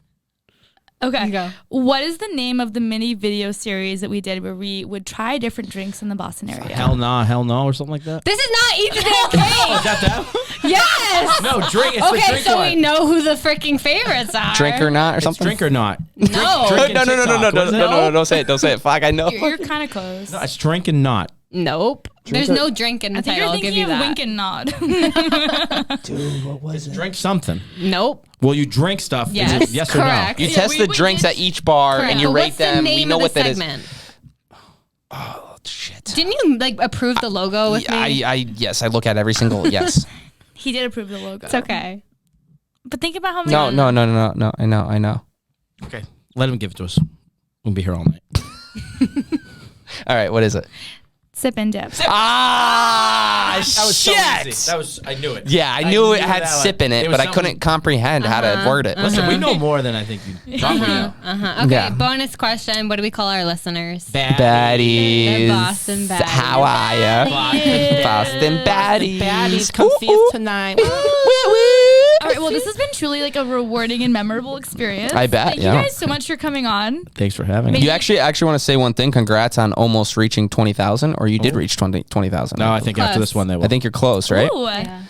Okay. Go. What is the name of the mini video series that we did where we would try different drinks in the Boston area? Hell no, or something like that. This is not Eat the Damn Cake. Oh, is that that? Yes. No, drink. It's the Okay, drink so one. we know who the freaking favorites are. Drink or not or It's something? drink or not. No. Drink No, and no, no, no, TikTok, no, wasn't it? no, don't say it. Don't say it. Fuck, I know. You're kind of close. No, it's drink and not. Nope. There's no drink in the I think title. you're I'll give thinking you of that. wink and nod. Dude, what was Drink something. Nope. Well, you drink stuff. Yes, Is it yes correct. You Yeah, test we the would drinks get- at each bar Correct. and you But rate what's the them. name We know of what the that is. segment? Oh, shit. Didn't you like approve the logo with me? Yes, I look at every single yes. He did approve the logo. It's okay. But think about how many. No. I know. no. Okay, let him give it to us. We'll be here all night. All right, what is it? Sip and dip. Ah, That was so shit. easy. That was. I knew it. Yeah, I knew it had that one. sip in it, It but was I couldn't comprehend how to word it. Listen, we know more than I think you thought we know. Okay, Yeah. bonus question. What do we call our listeners? Baddies. They're Boston baddies. How are ya? Boston baddies. Baddies, come see us tonight. All right, well, this has been truly like a rewarding and memorable experience. I bet, Thank yeah. you guys so much for coming on. Thanks for having me. You actually want to say one thing. Congrats on almost reaching 20,000, or you did reach 20,000. No, I think after this one they will. I think you're close, right? Ooh. Yeah.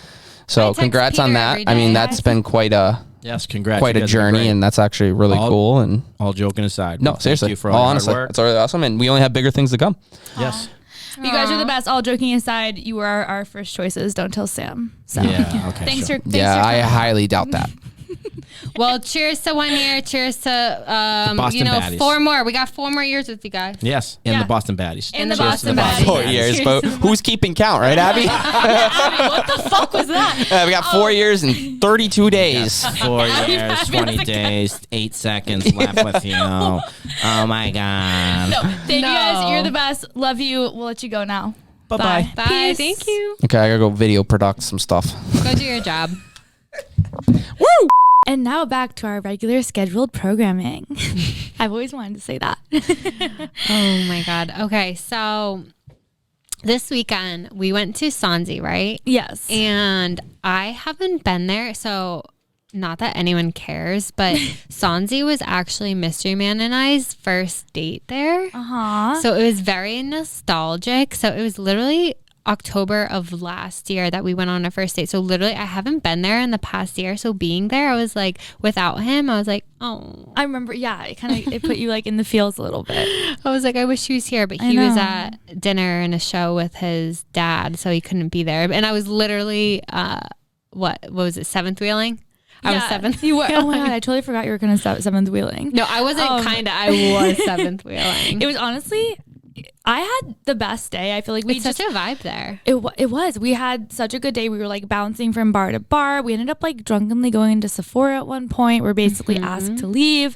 So I text congrats on Peter that. every I mean, day. that's been quite a Yes, congrats. quite You a guys are journey, great. and that's actually really All- cool. And all joking aside. no, thank seriously, you for all all your honestly, hard work. that's really awesome. And we only have bigger things to come. Yes. You guys are the best. All joking aside, you were our first choices. Don't tell Sam. So Yeah. Okay. thanks sure. for thanks Yeah, for I coming. highly doubt that. Well, cheers to 1 year. Cheers to Boston Baddies. 4 more. We got 4 more years with you guys. Yes, in Yeah. the Boston Baddies. In the Cheers to Boston the Baddies. Boston 4 years, but who's keeping count, right, Abby? What the fuck was that? We got 4 years and 32 days. 4 years, 20 days, 8 seconds left with you. Oh my God. No, thank you guys. No. You're the best. Love you. We'll let you go now. Bye-bye. Bye. Peace. Thank you. Okay, I gotta go video product some stuff. Go do your job. Woo! And now back to our regular scheduled programming. I've always wanted to say that. Oh my God. Okay, so this weekend we went to Sanzi, right? Yes. And I haven't been there, so not that anyone cares, but Sanzi was actually Mystery Man and I's first date there. Uh-huh. So it was very nostalgic. So it was literally October of last year that we went on our first date. So literally I haven't been there in the past year. So being there, I was like, without him, I was like, oh. I remember, yeah, it put you like in the feels a little bit. I was like, I wish he was here, but I he was know. at dinner and a show with his dad, so he couldn't be there. And I was literally, what was it, seventh wheeling? I was seventh. You were. Oh my God, I totally forgot you were going to seventh wheeling. No, I wasn't I was seventh wheeling. It was honestly, I had the best day. I feel like we It's such a vibe there. It was. We had such a good day. We were like bouncing from bar to bar. We ended up like drunkenly going into Sephora at one point. We're basically asked to leave.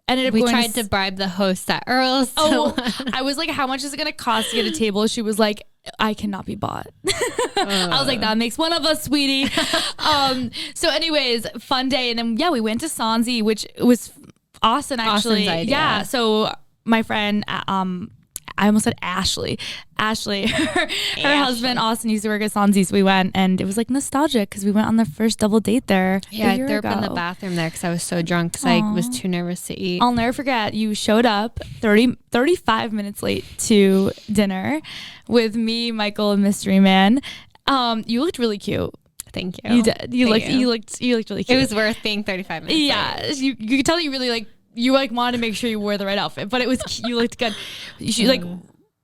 Ended up We going tried to bribe the host at Earl's. Oh, I was like, how much is it going to cost to get a table? She was like, I cannot be bought. I was like, that makes one of us, sweetie. So anyways, fun day. And then, we went to Sanzi, which was awesome, actually. Austin's idea. Yeah. So my friend, I almost said Ashley. Her husband Austin used to work at Sanzi, so we went, and it was like nostalgic because we went on the first double date there. Yeah, I threw up in the bathroom there because I was so drunk because I was too nervous to eat. I'll never forget, you showed up 35 minutes late to dinner with me, Michael, and Mystery Man. You looked really cute. Thank you. You did. You looked really cute. It was worth being 35 minutes. Yeah, late. you could tell you really wanted to make sure you wore the right outfit, but it was you looked good. She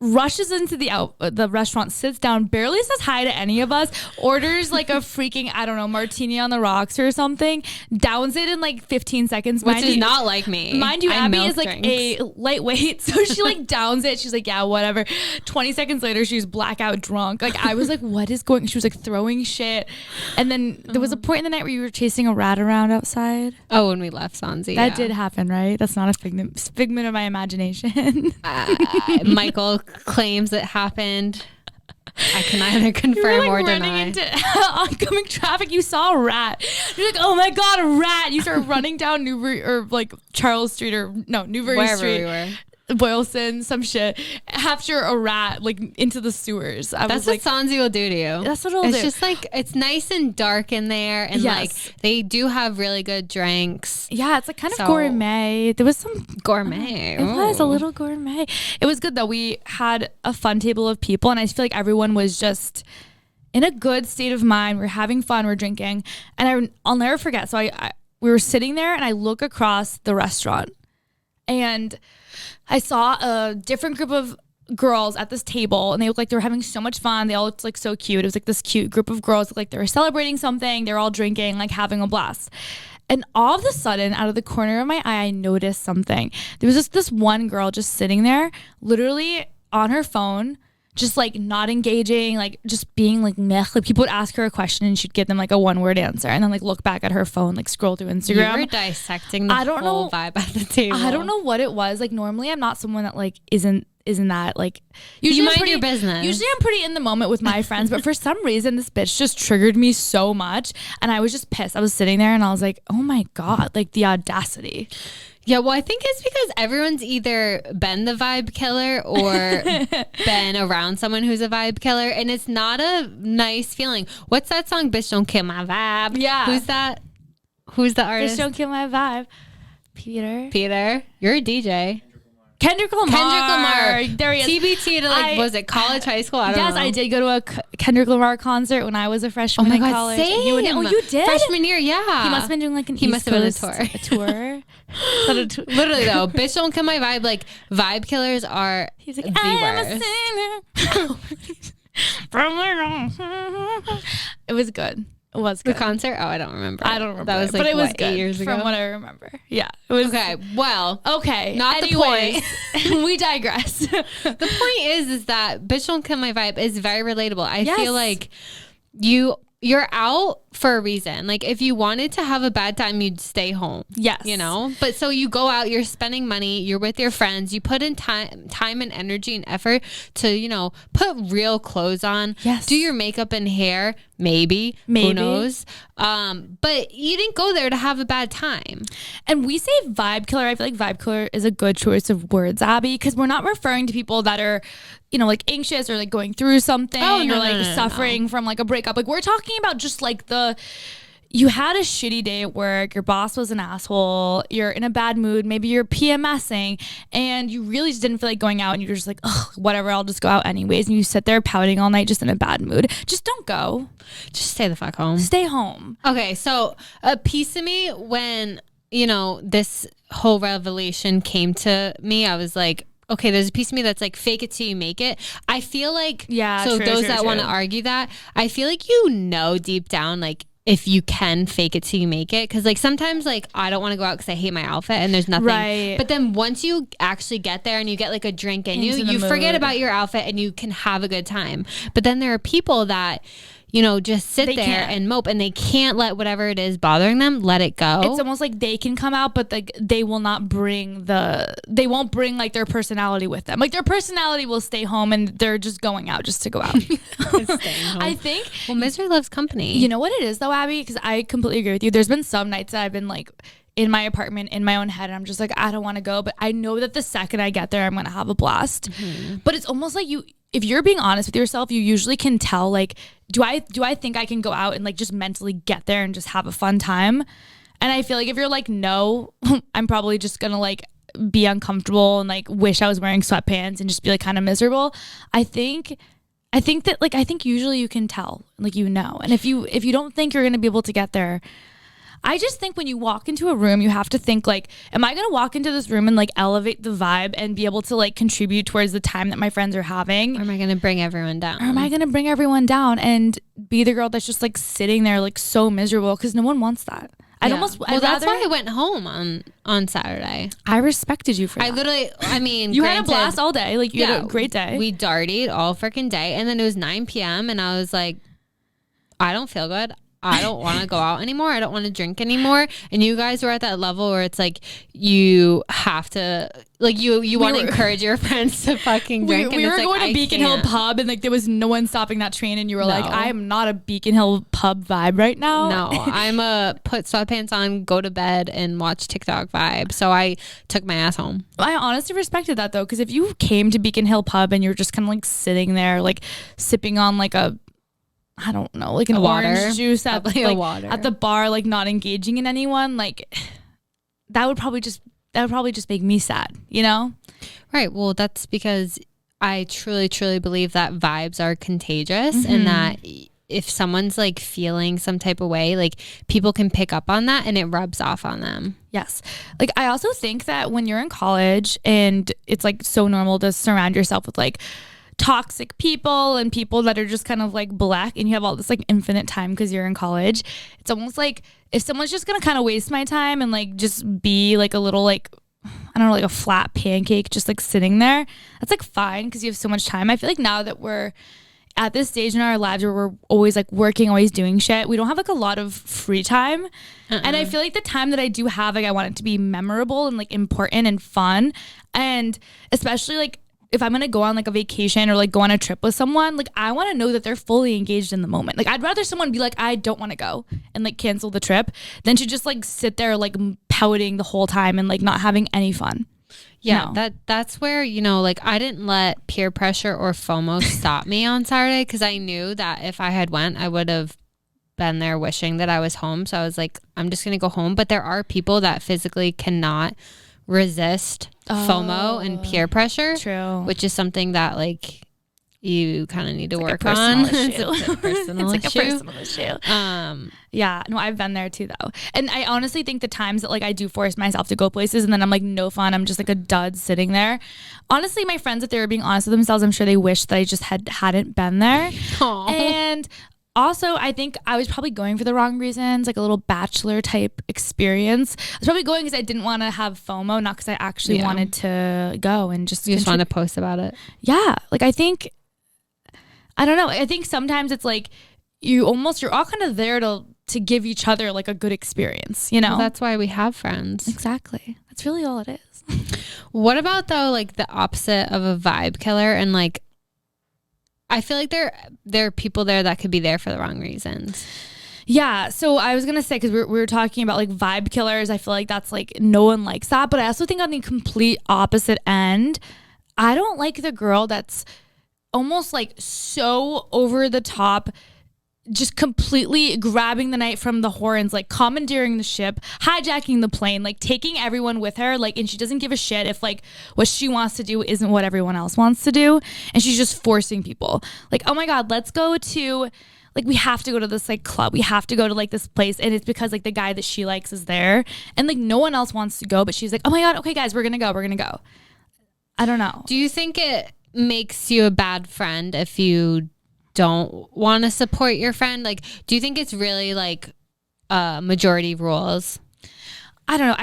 rushes into the restaurant, sits down, barely says hi to any of us, orders like a freaking, I don't know, martini on the rocks or something, downs it in like 15 seconds. Which is not like me. Mind you, Abby is like a lightweight, so she like downs it. She's like, yeah, whatever. 20 seconds later, she's blackout drunk. Like I was like, what is going? She was like throwing shit. And then there was a point in the night where you were chasing a rat around outside. Oh, when we left Sanzi. That did happen, right? That's not a figment of my imagination. Michael claims it happened. I can neither confirm or deny. Into oncoming traffic, you saw a rat. You're like, oh my god, a rat! You start running down Newbury or like Charles Street Newbury Wherever Street. we were. Boylston, some shit, after a rat like into the sewers. That's what Sanzi will do to you. That's what it'll do. It's just like, it's nice and dark in there, and like they do have really good drinks. Yeah, it's like kind of gourmet. There was some gourmet. It was a little gourmet. It was good though. We had a fun table of people, and I feel like everyone was just in a good state of mind. We're having fun. We're drinking, and I'll never forget. So we were sitting there, and I look across the restaurant, and I saw a different group of girls at this table, and they looked like they were having so much fun. They all looked like so cute. It was like this cute group of girls, looked like they were celebrating something. They're all drinking, like having a blast. And all of a sudden, out of the corner of my eye, I noticed something. There was just this one girl just sitting there, literally on her phone, just like not engaging, like just being like meh. Like people would ask her a question and she'd give them like a one-word answer, and then like look back at her phone, like scroll through Instagram. You were dissecting the whole vibe at the table. I don't know what it was. Like normally I'm not someone that like isn't that like usually you mind your business. Usually I'm pretty in the moment with my friends, but for some reason this bitch just triggered me so much, and I was just pissed. I was sitting there and I was like, oh my god, like the audacity. Yeah, well, I think it's because everyone's either been the vibe killer or been around someone who's a vibe killer, and it's not a nice feeling. What's that song, Bitch Don't Kill My Vibe? Yeah. Who's that? Who's the artist? Bitch Don't Kill My Vibe. Peter. You're a DJ. Kendrick Lamar. There he is. TBT to like, was it college, high school? I don't know. Yes, I did go to a Kendrick Lamar concert when I was a freshman in college. Same. You did? Freshman year, yeah. He must have been doing like an East Coast a tour. Literally though, Bitch Don't Kill My Vibe, like vibe killers are He's like, the I'm worst. a singer. It was good. It was good. The concert? Oh, I don't remember. I don't remember. That was like, but it was what, good 8 years ago? from what I remember. Yeah. It was okay. Well, okay. Not Anyways, the point. We digress. The point is that Bitch Don't Kill My Vibe is very relatable. I feel like you're out for a reason. Like if you wanted to have a bad time, you'd stay home. Yes. You know? But so you go out, you're spending money, you're with your friends, you put in time and energy and effort to, you know, put real clothes on. Yes. Do your makeup and hair. Maybe. Who knows? But you didn't go there to have a bad time. And we say vibe killer. I feel like vibe killer is a good choice of words, Abby, because we're not referring to people that are, you know, like anxious or like going through something or suffering from like a breakup. Like we're talking about just like you had a shitty day at work, your boss was an asshole, you're in a bad mood, maybe you're PMSing, and you really just didn't feel like going out, and you're just like, ugh, whatever, I'll just go out anyways, and you sit there pouting all night just in a bad mood. Just don't go. Just stay the fuck home. Stay home. Okay, so a piece of me when, you know, this whole revelation came to me, I was like, okay, there's a piece of me that's like, fake it till you make it. I feel like, those that want to argue that, I feel like you know deep down, like, if you can fake it till you make it. Because like sometimes like I don't want to go out because I hate my outfit and there's nothing. Right. But then once you actually get there and you get like a drink and you forget about your outfit and you can have a good time. But then there are people that, just sit They there can't. and mope, and they can't let whatever it is bothering them, let it go. It's almost like they can come out, but they will not bring they won't bring like their personality with them. Like their personality will stay home and they're just going out just to go out. I think. Well, misery loves company. You know what it is though, Abby? Because I completely agree with you. There's been some nights that I've been like in my apartment, in my own head, and I'm just like, I don't want to go. But I know that the second I get there, I'm going to have a blast. But it's almost like if you're being honest with yourself, you usually can tell, like, do I think I can go out and like just mentally get there and just have a fun time? And I feel like if you're like, no, I'm probably just going to like be uncomfortable and like wish I was wearing sweatpants and just be like kind of miserable. I think usually you can tell, like, and if you don't think you're going to be able to get there, I just think when you walk into a room, you have to think like, am I going to walk into this room and like elevate the vibe and be able to like contribute towards the time that my friends are having? Or am I going to bring everyone down? Or am I going to bring everyone down and be the girl that's just like sitting there like so miserable? Because no one wants that. That's why I went home on Saturday. I respected you for that. You had a blast all day. Like you had a great day. We darted all freaking day. And then it was 9 p.m. and I was like, I don't feel good. I don't want to go out anymore. I don't want to drink anymore. And you guys were at that level where it's like you have to, like, you want to encourage your friends to fucking drink. We were going to Beacon Hill pub and like there was no one stopping that train, and you were like, I am not a Beacon Hill pub vibe right now. No, I'm a put sweatpants on, go to bed and watch TikTok vibe. So I took my ass home. I honestly respected that though, because if you came to Beacon Hill pub and you're just kind of like sitting there like sipping on like I don't know, like an orange juice at the bar, like not engaging in anyone, like that would probably just make me sad, Right. Well, that's because I truly, truly believe that vibes are contagious, and that if someone's like feeling some type of way, like people can pick up on that and it rubs off on them. Yes. Like I also think that when you're in college and it's like so normal to surround yourself with like toxic people and people that are just kind of like black, and you have all this like infinite time because you're in college, it's almost like if someone's just gonna kind of waste my time and like just be like a little like, I don't know, like a flat pancake just like sitting there, that's like fine because you have so much time. I feel like now that we're at this stage in our lives where we're always like working, always doing shit, we don't have like a lot of free time. And I feel like the time that I do have, like I want it to be memorable and like important and fun. And especially like if I'm going to go on like a vacation or like go on a trip with someone, like I want to know that they're fully engaged in the moment. Like I'd rather someone be like, I don't want to go and like cancel the trip than to just like sit there like pouting the whole time and like not having any fun. Yeah, that's where, like I didn't let peer pressure or FOMO stop me on Saturday, because I knew that if I had went, I would have been there wishing that I was home. So I was like, I'm just going to go home. But there are people that physically cannot resist FOMO and peer pressure. True. Which is something that like you kind of need to work like on. It's a personal like issue. a personal issue. Yeah, no, I've been there too though. And I honestly think the times that like I do force myself to go places and then I'm like no fun, I'm just like a dud sitting there. Honestly, my friends, if they were being honest with themselves, I'm sure they wish that I just hadn't been there. Aww. And also, I think I was probably going for the wrong reasons, like a little bachelor type experience. I was probably going because I didn't want to have FOMO, not because I actually wanted to go and just. You just want to post about it. Yeah, like I think, I don't know. I think sometimes it's like you're all kind of there to give each other like a good experience, Well, that's why we have friends. Exactly. That's really all it is. What about though, like the opposite of a vibe killer, and like I feel like there are people there that could be there for the wrong reasons. Yeah, so I was gonna say, because we were talking about like vibe killers, I feel like that's like no one likes that, but I also think on the complete opposite end, I don't like the girl that's almost like so over the top, just completely grabbing the night from the horns, like commandeering the ship, hijacking the plane, like taking everyone with her, like, and she doesn't give a shit if like what she wants to do isn't what everyone else wants to do, and she's just forcing people like, oh my god, let's go to, like, we have to go to this like club, we have to go to like this place, and it's because like the guy that she likes is there, and like no one else wants to go, but she's like, oh my god, okay guys, we're gonna go. I don't know. Do you think it makes you a bad friend if you don't want to support your friend? Like, do you think it's really like majority rules? I don't know.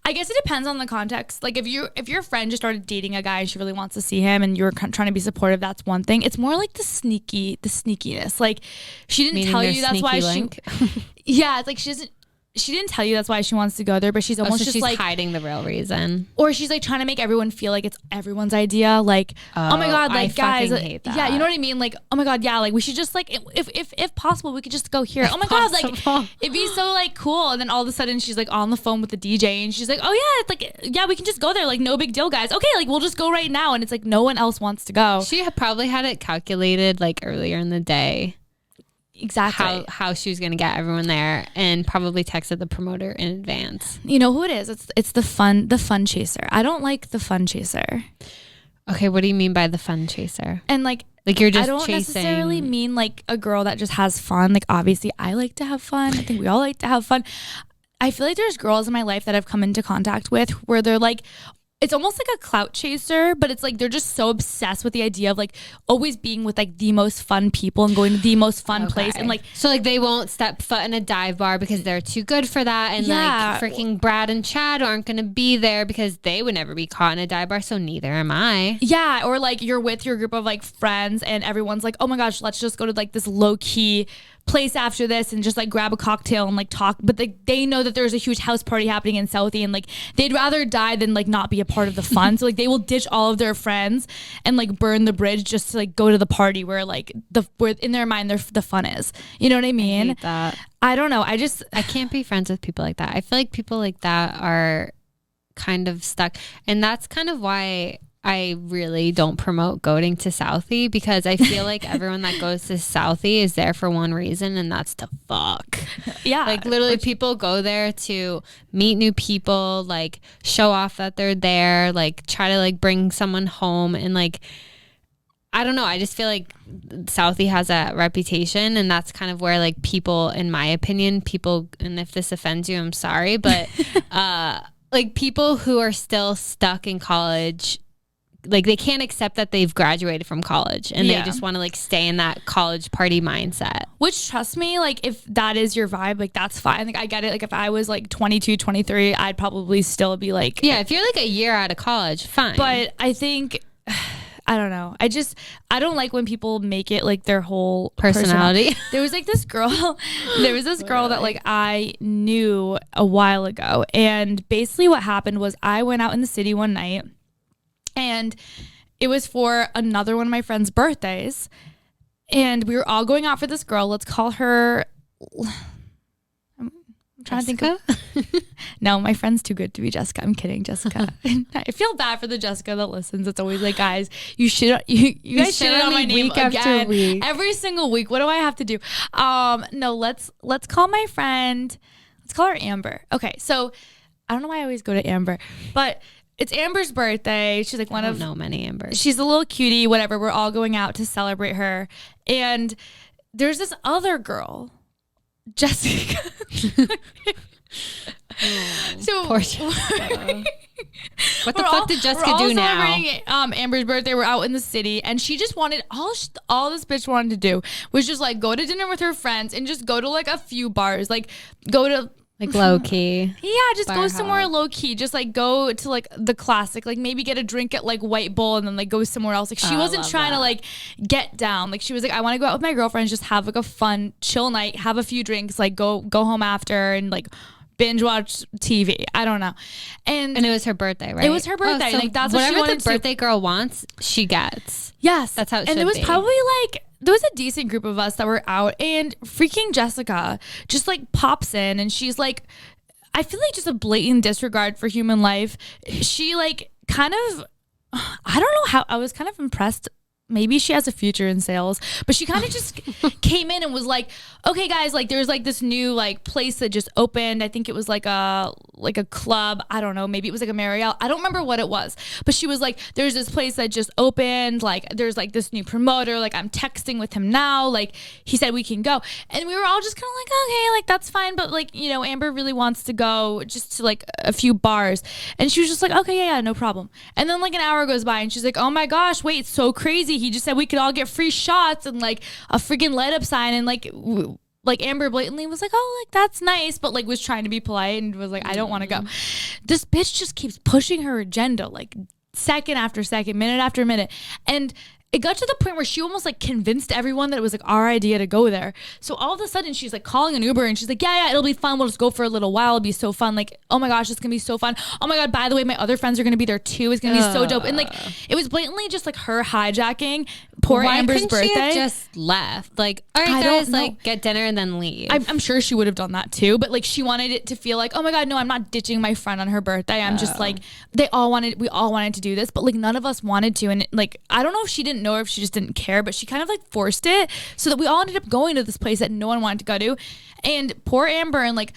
I guess it depends on the context. Like if your friend just started dating a guy and she really wants to see him and you're trying to be supportive, that's one thing. It's more like the sneakiness. Like she didn't Meaning tell their you that's why sneaky yeah, it's like she didn't tell you that's why she wants to go there, but she's almost so just she's like hiding the real reason. or she's like trying to make everyone feel like it's everyone's idea. Like, oh my God, like I guys, fucking hate that. yeah, you know what I mean? Like, oh my God, yeah, like we should just like, if possible, we could just go here. Oh my God, like it'd be so like cool. And then all of a sudden she's like on the phone with the DJ and she's like, oh yeah, it's like, yeah, we can just go there. Like no big deal, guys. Okay, like we'll just go right now. And it's like no one else wants to go. She had probably had it calculated like earlier in the day. Exactly. How she was going to get everyone there and probably texted the promoter in advance. You know who it is? It's the fun chaser. I don't like the fun chaser. Okay, what do you mean by the fun chaser? And like you're just I don't necessarily mean like a girl that just has fun. Like obviously I like to have fun. I think we all like to have fun. I feel like there's girls in my life that I've come into contact with where they're like, it's almost like a clout chaser, but it's like they're just so obsessed with the idea of like always being with like the most fun people and going to the most fun place. And like, so like they won't step foot in a dive bar because they're too good for that. And like freaking Brad and Chad aren't going to be there because they would never be caught in a dive bar. So neither am I. Yeah. Or like you're with your group of like friends and everyone's like, oh my gosh, let's just go to like this low key place after this and just like grab a cocktail and like talk, but they know that there's a huge house party happening in Southie and like they'd rather die than like not be a part of the fun. So like they will ditch all of their friends and like burn the bridge just to like go to the party where like where in their mind the fun is. You know what I mean? I hate that. I don't know. I can't be friends with people like that. I feel like people like that are kind of stuck, and that's kind of why I really don't promote going to Southie, because I feel like everyone that goes to Southie is there for one reason, and that's to fuck. Yeah. Like literally people go there to meet new people, like show off that they're there, like try to like bring someone home, and like I don't know, I just feel like Southie has a reputation, and that's kind of where like people, in my opinion, people, and if this offends you, I'm sorry, but like people who are still stuck in college, like they can't accept that they've graduated from college and they just want to like stay in that college party mindset. Which, trust me, like if that is your vibe, like that's fine. Like I get it. Like if I was like 22, 23, I'd probably still be like, yeah, if you're like a year out of college, fine. But I think, I don't know. I don't like when people make it like their whole personality. There was like this girl, that like I knew a while ago. And basically what happened was I went out in the city one night, and it was for another one of my friend's birthdays. And we were all going out for this girl. Let's call her... I'm trying Jessica? to think of... No, my friend's too good to be Jessica. I'm kidding, Jessica. I feel bad for the Jessica that listens. It's always like, guys, you guys shit on my name week after week. Every single week. What do I have to do? No, let's call my friend... Let's call her Amber. Okay, so I don't know why I always go to Amber, but... It's Amber's birthday. She's like I don't know many Ambers. She's a little cutie, whatever. We're all going out to celebrate her. And there's this other girl, Jessica. So poor Jessica. What the fuck did Jessica do now? Celebrating Amber's birthday. We're out in the city, and she just wanted all this bitch wanted to do was just like go to dinner with her friends and just go to like a few bars, like go to. Like low key. Yeah, just go somewhere low key. Just like go to like the classic, like maybe get a drink at like White Bull and then like go somewhere else. Like she wasn't trying to like get down. Like she was like, I want to go out with my girlfriends, just have like a fun, chill night, have a few drinks, like go home after and like binge watch TV. I don't know. And it was her birthday, right? It was her birthday. So like that's what she wanted. Whatever the birthday girl wants, she gets. Yes. That's how it should be. And it was probably like, there was a decent group of us that were out, and freaking Jessica just like pops in, and she's like, I feel like just a blatant disregard for human life. She like kind of, I don't know how, I was kind of impressed. Maybe she has a future in sales, but she kind of just came in and was like, okay guys, like there's like this new like place that just opened. I think it was like a club. I don't know. Maybe it was like a Marriott. I don't remember what it was, but she was like, there's this place that just opened. Like there's like this new promoter. Like I'm texting with him now. Like he said we can go. And we were all just kind of like, okay, like that's fine. But like, you know, Amber really wants to go just to like a few bars. And she was just like, okay, yeah, no problem. And then like an hour goes by and she's like, oh my gosh, wait, it's so crazy. He just said we could all get free shots and like a freaking light up sign and like like Amber blatantly was like, oh, like that's nice, but like was trying to be polite and was like, I don't want to go. This bitch just keeps pushing her agenda, like second after second, minute after minute. And it got to the point where she almost like convinced everyone that it was like our idea to go there. So all of a sudden she's like calling an Uber and she's like, yeah, it'll be fun. We'll just go for a little while. It'll be so fun. Like, oh my gosh, it's gonna be so fun. Oh my God, by the way, my other friends are gonna be there too. It's gonna be so dope. And like, it was blatantly just like her hijacking poor Amber's birthday. She have just left? Like, all right, guys, like get dinner and then leave. I'm sure she would have done that too, but like she wanted it to feel like, oh my God, no, I'm not ditching my friend on her birthday. I'm just like, we all wanted to do this, but like none of us wanted to. And like, I don't know if she didn't know or if she just didn't care, but she kind of like forced it so that we all ended up going to this place that no one wanted to go to. And poor Amber and like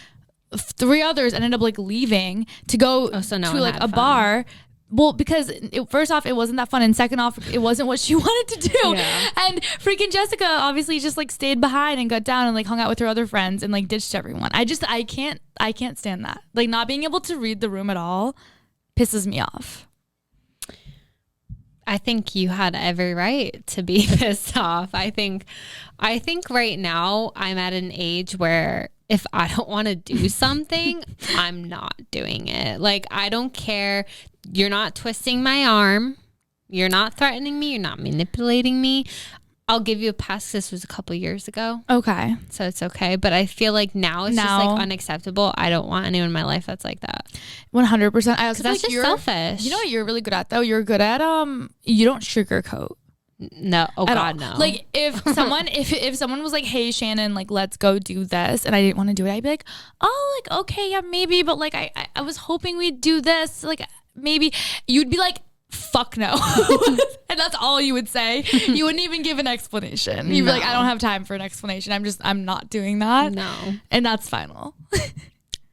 3 others ended up like leaving to go to like a bar. Well, because first off, it wasn't that fun, and second off, it wasn't what she wanted to do. Yeah. And freaking Jessica obviously just like stayed behind and got down and like hung out with her other friends and like ditched everyone. I can't stand that. Like not being able to read the room at all pisses me off. I think you had every right to be pissed off. I think right now I'm at an age where if I don't want to do something, I'm not doing it. Like, I don't care. You're not twisting my arm. You're not threatening me. You're not manipulating me. I'll give you a pass. This was a couple years ago. Okay. So it's okay. But I feel like now it's just like unacceptable. I don't want anyone in my life that's like that. 100%. I also that's like just selfish. You know what you're really good at though? You're good at you don't sugarcoat. No. Oh God, no. Like if someone if someone was like, hey Shannen, like let's go do this, and I didn't want to do it, I'd be like, oh, like okay, yeah, maybe, but like I was hoping we'd do this. Like maybe you'd be like, fuck no. And that's all you would say. You wouldn't even give an explanation. You'd be like, I don't have time for an explanation. I'm not doing that. No. And that's final.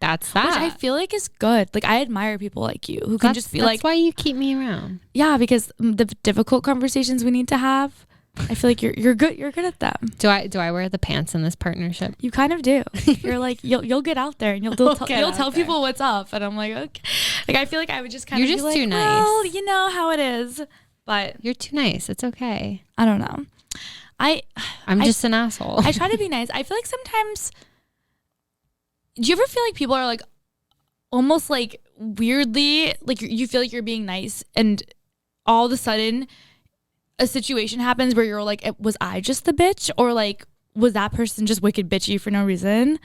That's that. Which I feel like is good. Like I admire people like you who can just be like. That's why you keep me around. Yeah, because the difficult conversations we need to have, I feel like you're good. You're good at them. Do I wear the pants in this partnership? You kind of do. You're like you'll get out there and you'll tell people what's up, and I'm like, okay. Like I feel like I would just kind of. You're just too nice. Well, you know how it is, but you're too nice. It's okay. I don't know. I'm just an asshole. I try to be nice. I feel like sometimes. Do you ever feel like people are like almost like weirdly like you feel like you're being nice and all of a sudden a situation happens where you're like, was I just the bitch, or like was that person just wicked bitchy for no reason?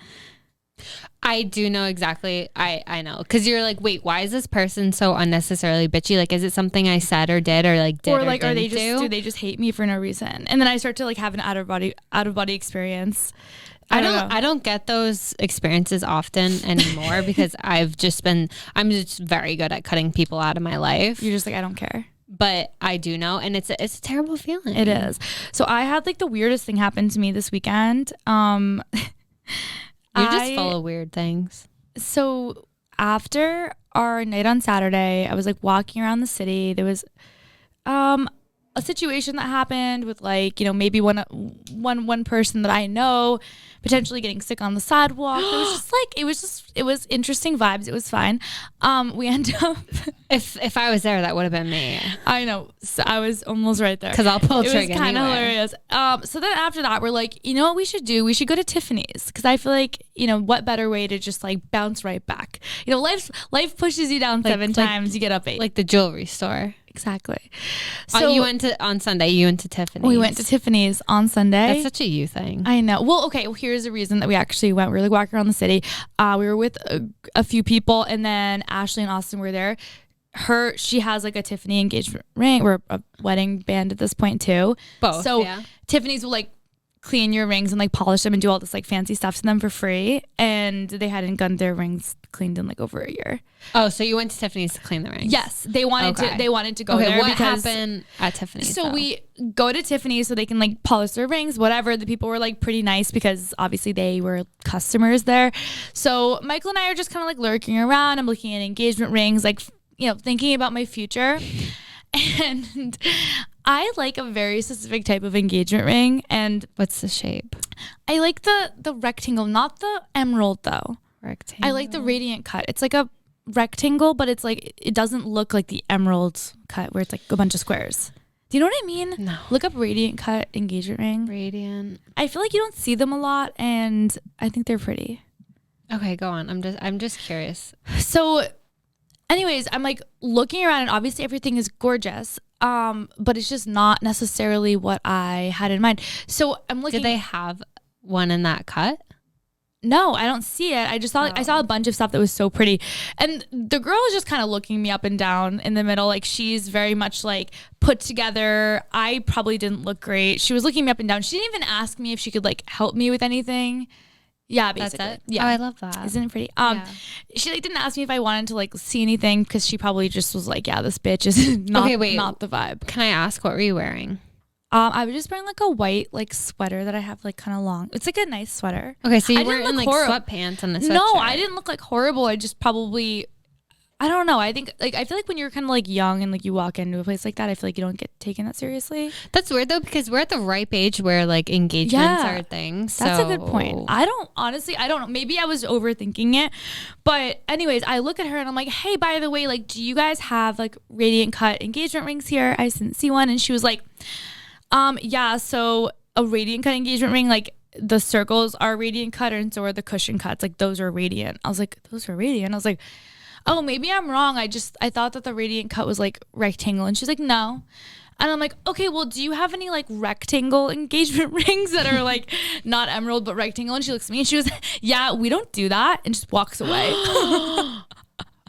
I do know exactly. I know, because you're like, wait, why is this person so unnecessarily bitchy? Like, is it something I said or did or like did or like are they just do they just hate me for no reason? And then I start to like have an out of body experience. I don't get those experiences often anymore because I'm just very good at cutting people out of my life. You're just like, I don't care. But I do know, and it's a terrible feeling. It is. So I had like the weirdest thing happen to me this weekend. You're just full of weird things. So after our night on Saturday, I was like walking around the city. There was a situation that happened with like, you know, maybe one person that I know potentially getting sick on the sidewalk. It was just like, it was interesting vibes. It was fine. We ended up. If I was there, that would have been me. I know. So I was almost right there. Because I'll pull a trigger. It was kind of hilarious. So then after that, we're like, you know what we should do? We should go to Tiffany's. Because I feel like, you know, what better way to just like bounce right back? You know, life pushes you down 7 times, you get up 8. Like the jewelry store. Exactly. So on Sunday, you went to Tiffany's. We went to Tiffany's on Sunday. That's such a you thing. I know. Well, okay. Well, here's the reason that we actually went. We were like walking around the city. We were with a few people, and then Ashley and Austin were there. She has like a Tiffany engagement ring. We're a wedding band at this point too. Both. So yeah. Tiffany's will like clean your rings and like polish them and do all this like fancy stuff to them for free. And they hadn't gotten their rings cleaned in like over a year. Oh, so you went to Tiffany's to clean the rings? Yes, they wanted to go there. What happened at Tiffany's? So we go to Tiffany's so they can like polish their rings, whatever. The people were like pretty nice because obviously they were customers there. So Michael and I are just kind of like lurking around. I'm looking at engagement rings, like, you know, thinking about my future. And I like a very specific type of engagement ring. And what's the shape? I like the rectangle, not the emerald though. Rectangle. I like the radiant cut. It's like a rectangle, but it's like it doesn't look like the emerald cut where it's like a bunch of squares. Do you know what I mean? No. Look up Radiant Cut engagement ring. Radiant. I feel like you don't see them a lot, and I think they're pretty. Okay, go on. I'm just curious. So, anyways, I'm like looking around, and obviously everything is gorgeous. But it's just not necessarily what I had in mind. So I'm looking. Did they have one in that cut? No, I don't see it. I just saw I saw a bunch of stuff that was so pretty. And the girl was just kind of looking me up and down in the middle. Like, she's very much like put together. I probably didn't look great. She was looking me up and down. She didn't even ask me if she could like help me with anything. Yeah, basically. That's it? Yeah. Oh, I love that. Isn't it pretty? Yeah. She like didn't ask me if I wanted to like see anything because she probably just was like, yeah, this bitch is not the vibe. Can I ask, what were you wearing? I was just wearing like a white like sweater that I have like kind of long. It's like a nice sweater. Okay, so you I weren't in like sweatpants and a sweatshirt. No, I didn't look like horrible. I just probably, I don't know. I think like I feel like when you're kind of like young and like you walk into a place like that, I feel like you don't get taken that seriously. That's weird though, because we're at the ripe age where like engagements are things. That's a good point. I don't know. Maybe I was overthinking it, but anyways, I look at her and I'm like, hey, by the way, like, do you guys have like Radiant Cut engagement rings here? I didn't see one, and she was like, yeah, so a Radiant Cut engagement ring, like the circles are Radiant Cut and so are the cushion cuts. Like those are Radiant. I was like, those are Radiant. I was like, oh, maybe I'm wrong. I thought that the Radiant Cut was like rectangle. And she's like, no. And I'm like, okay, well, do you have any like rectangle engagement rings that are like not emerald but rectangle? And she looks at me and she was, yeah, we don't do that, and just walks away.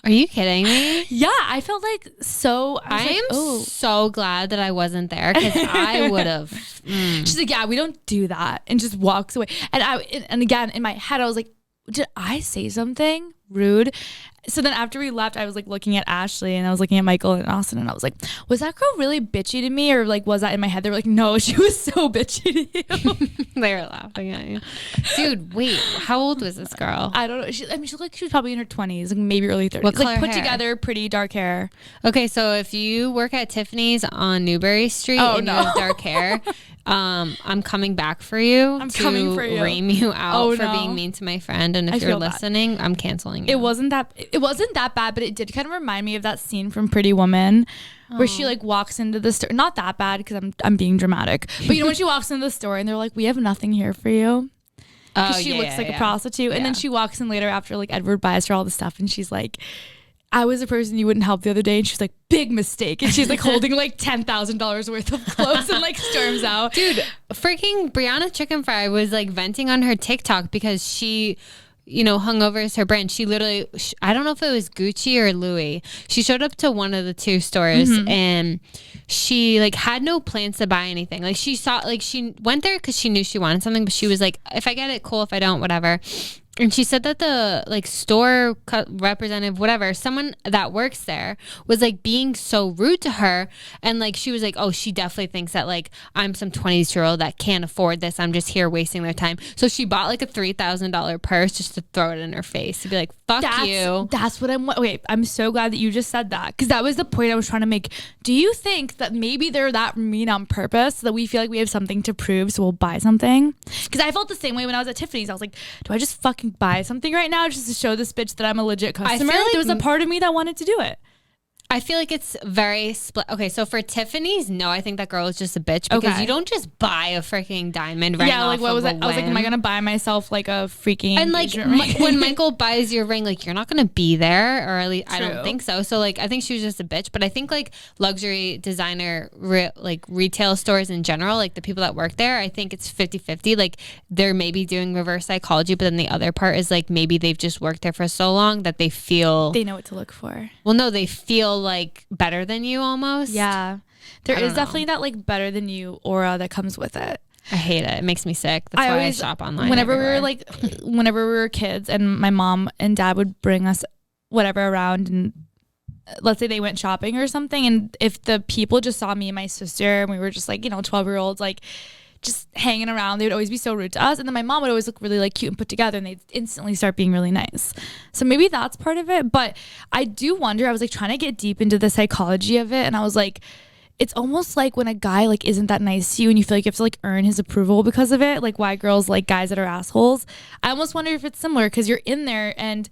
Are you kidding me? Yeah, I felt like so. I am so glad that I wasn't there, because I would have. She's like, yeah, we don't do that, and just walks away. And again, in my head, I was like, did I say something rude? So then after we left, I was like looking at Ashley and I was looking at Michael and Austin, and I was like, was that girl really bitchy to me, or like was that in my head? They were like, no, she was so bitchy to you. They were laughing at you. Dude, wait, how old was this girl? I don't know. She looked like she was probably in her 20s, like maybe early 30s. What color like put hair? together, pretty dark hair. Okay, so if you work at Tiffany's on Newbury Street and you have dark hair, I'm coming back for you. I'm coming for you. Ream you out for being mean to my friend. And if you're listening, I'm canceling you. It wasn't that bad, but it did kind of remind me of that scene from Pretty Woman where she like walks into the store. Not that bad, because I'm being dramatic. But you know when she walks into the store and they're like, we have nothing here for you. Because she looks like a prostitute. And then she walks in later after like Edward buys her all the stuff, and she's like, I was a person you wouldn't help the other day. And she's like, big mistake. And she's like holding like $10,000 worth of clothes and like storms out. Dude, freaking Brianna Chicken Fry was like venting on her TikTok because she, hung over as her brand. She literally, I don't know if it was Gucci or Louis. She showed up to one of the two stores and she like had no plans to buy anything. Like she went there because she knew she wanted something, but she was like, if I get it, cool. If I don't, whatever. And she said that the like store representative, whatever, someone that works there was like being so rude to her. And like, she was like, oh, she definitely thinks that like I'm some 20-year-old that can't afford this. I'm just here wasting their time. So she bought like a $3,000 purse just to throw it in her face to be like, fuck you. That's what I'm so glad that you just said that, because that was the point I was trying to make. Do you think that maybe they're that mean on purpose so that we feel like we have something to prove, so we'll buy something? Because I felt the same way when I was at Tiffany's. I was like, do I just fucking buy something right now just to show this bitch that I'm a legit customer? Like there was a part of me that wanted to do it. I feel like it's very split. Okay, so for Tiffany's, no, I think that girl is just a bitch, because you don't just buy a freaking diamond right like what was it? I was like, am I gonna buy myself like a freaking and like when Michael buys your ring, like you're not gonna be there, or at least I don't think so. So like I think she was just a bitch. But I think like luxury designer like retail stores in general, like the people that work there, I think it's 50-50. Like they're maybe doing reverse psychology, but then the other part is like maybe they've just worked there for so long that they feel they know what to look for. Well, no, they feel like better than you almost. Yeah, there is definitely that like better than you aura that comes with it. I hate it. It makes me sick. That's why I shop online. Whenever we were kids and my mom and dad would bring us whatever around, and let's say they went shopping or something, and if the people just saw me and my sister and we were just like 12-year-olds like just hanging around, they would always be so rude to us. And then my mom would always look really like cute and put together, and they'd instantly start being really nice. So maybe that's part of it. But I do wonder, I was like trying to get deep into the psychology of it, and I was like, it's almost like when a guy like isn't that nice to you and you feel like you have to like earn his approval because of it, like why girls like guys that are assholes. I almost wonder if it's similar, because you're in there and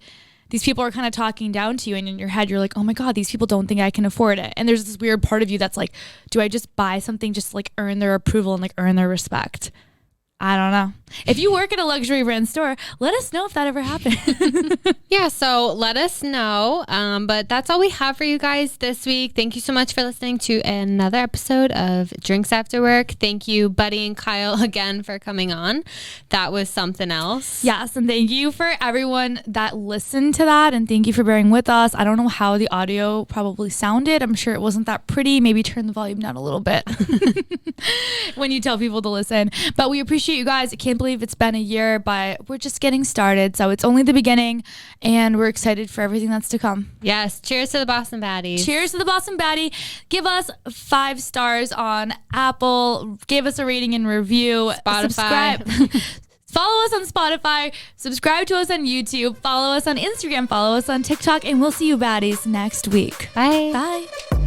these people are kind of talking down to you, and in your head you're like, oh my God, these people don't think I can afford it. And there's this weird part of you that's like, do I just buy something just to like earn their approval and like earn their respect? I don't know. If you work at a luxury brand store, let us know if that ever happened. Yeah, so let us know. But that's all we have for you guys this week. Thank you so much for listening to another episode of Drinks After Work. Thank you, Buddy and Kyle, again for coming on. That was something else. Yes, and thank you for everyone that listened to that, and thank you for bearing with us. I don't know how the audio probably sounded. I'm sure it wasn't that pretty. Maybe turn the volume down a little bit when you tell people to listen. But we appreciate you guys. I can't believe it's been a year, but we're just getting started. So it's only the beginning, and we're excited for everything that's to come. Yes. Cheers to the Boston Baddies. Cheers to the Boston Baddie. Give us 5 stars on Apple. Give us a rating and review. Spotify. Subscribe. Follow us on Spotify. Subscribe to us on YouTube. Follow us on Instagram. Follow us on TikTok. And we'll see you baddies next week. Bye. Bye.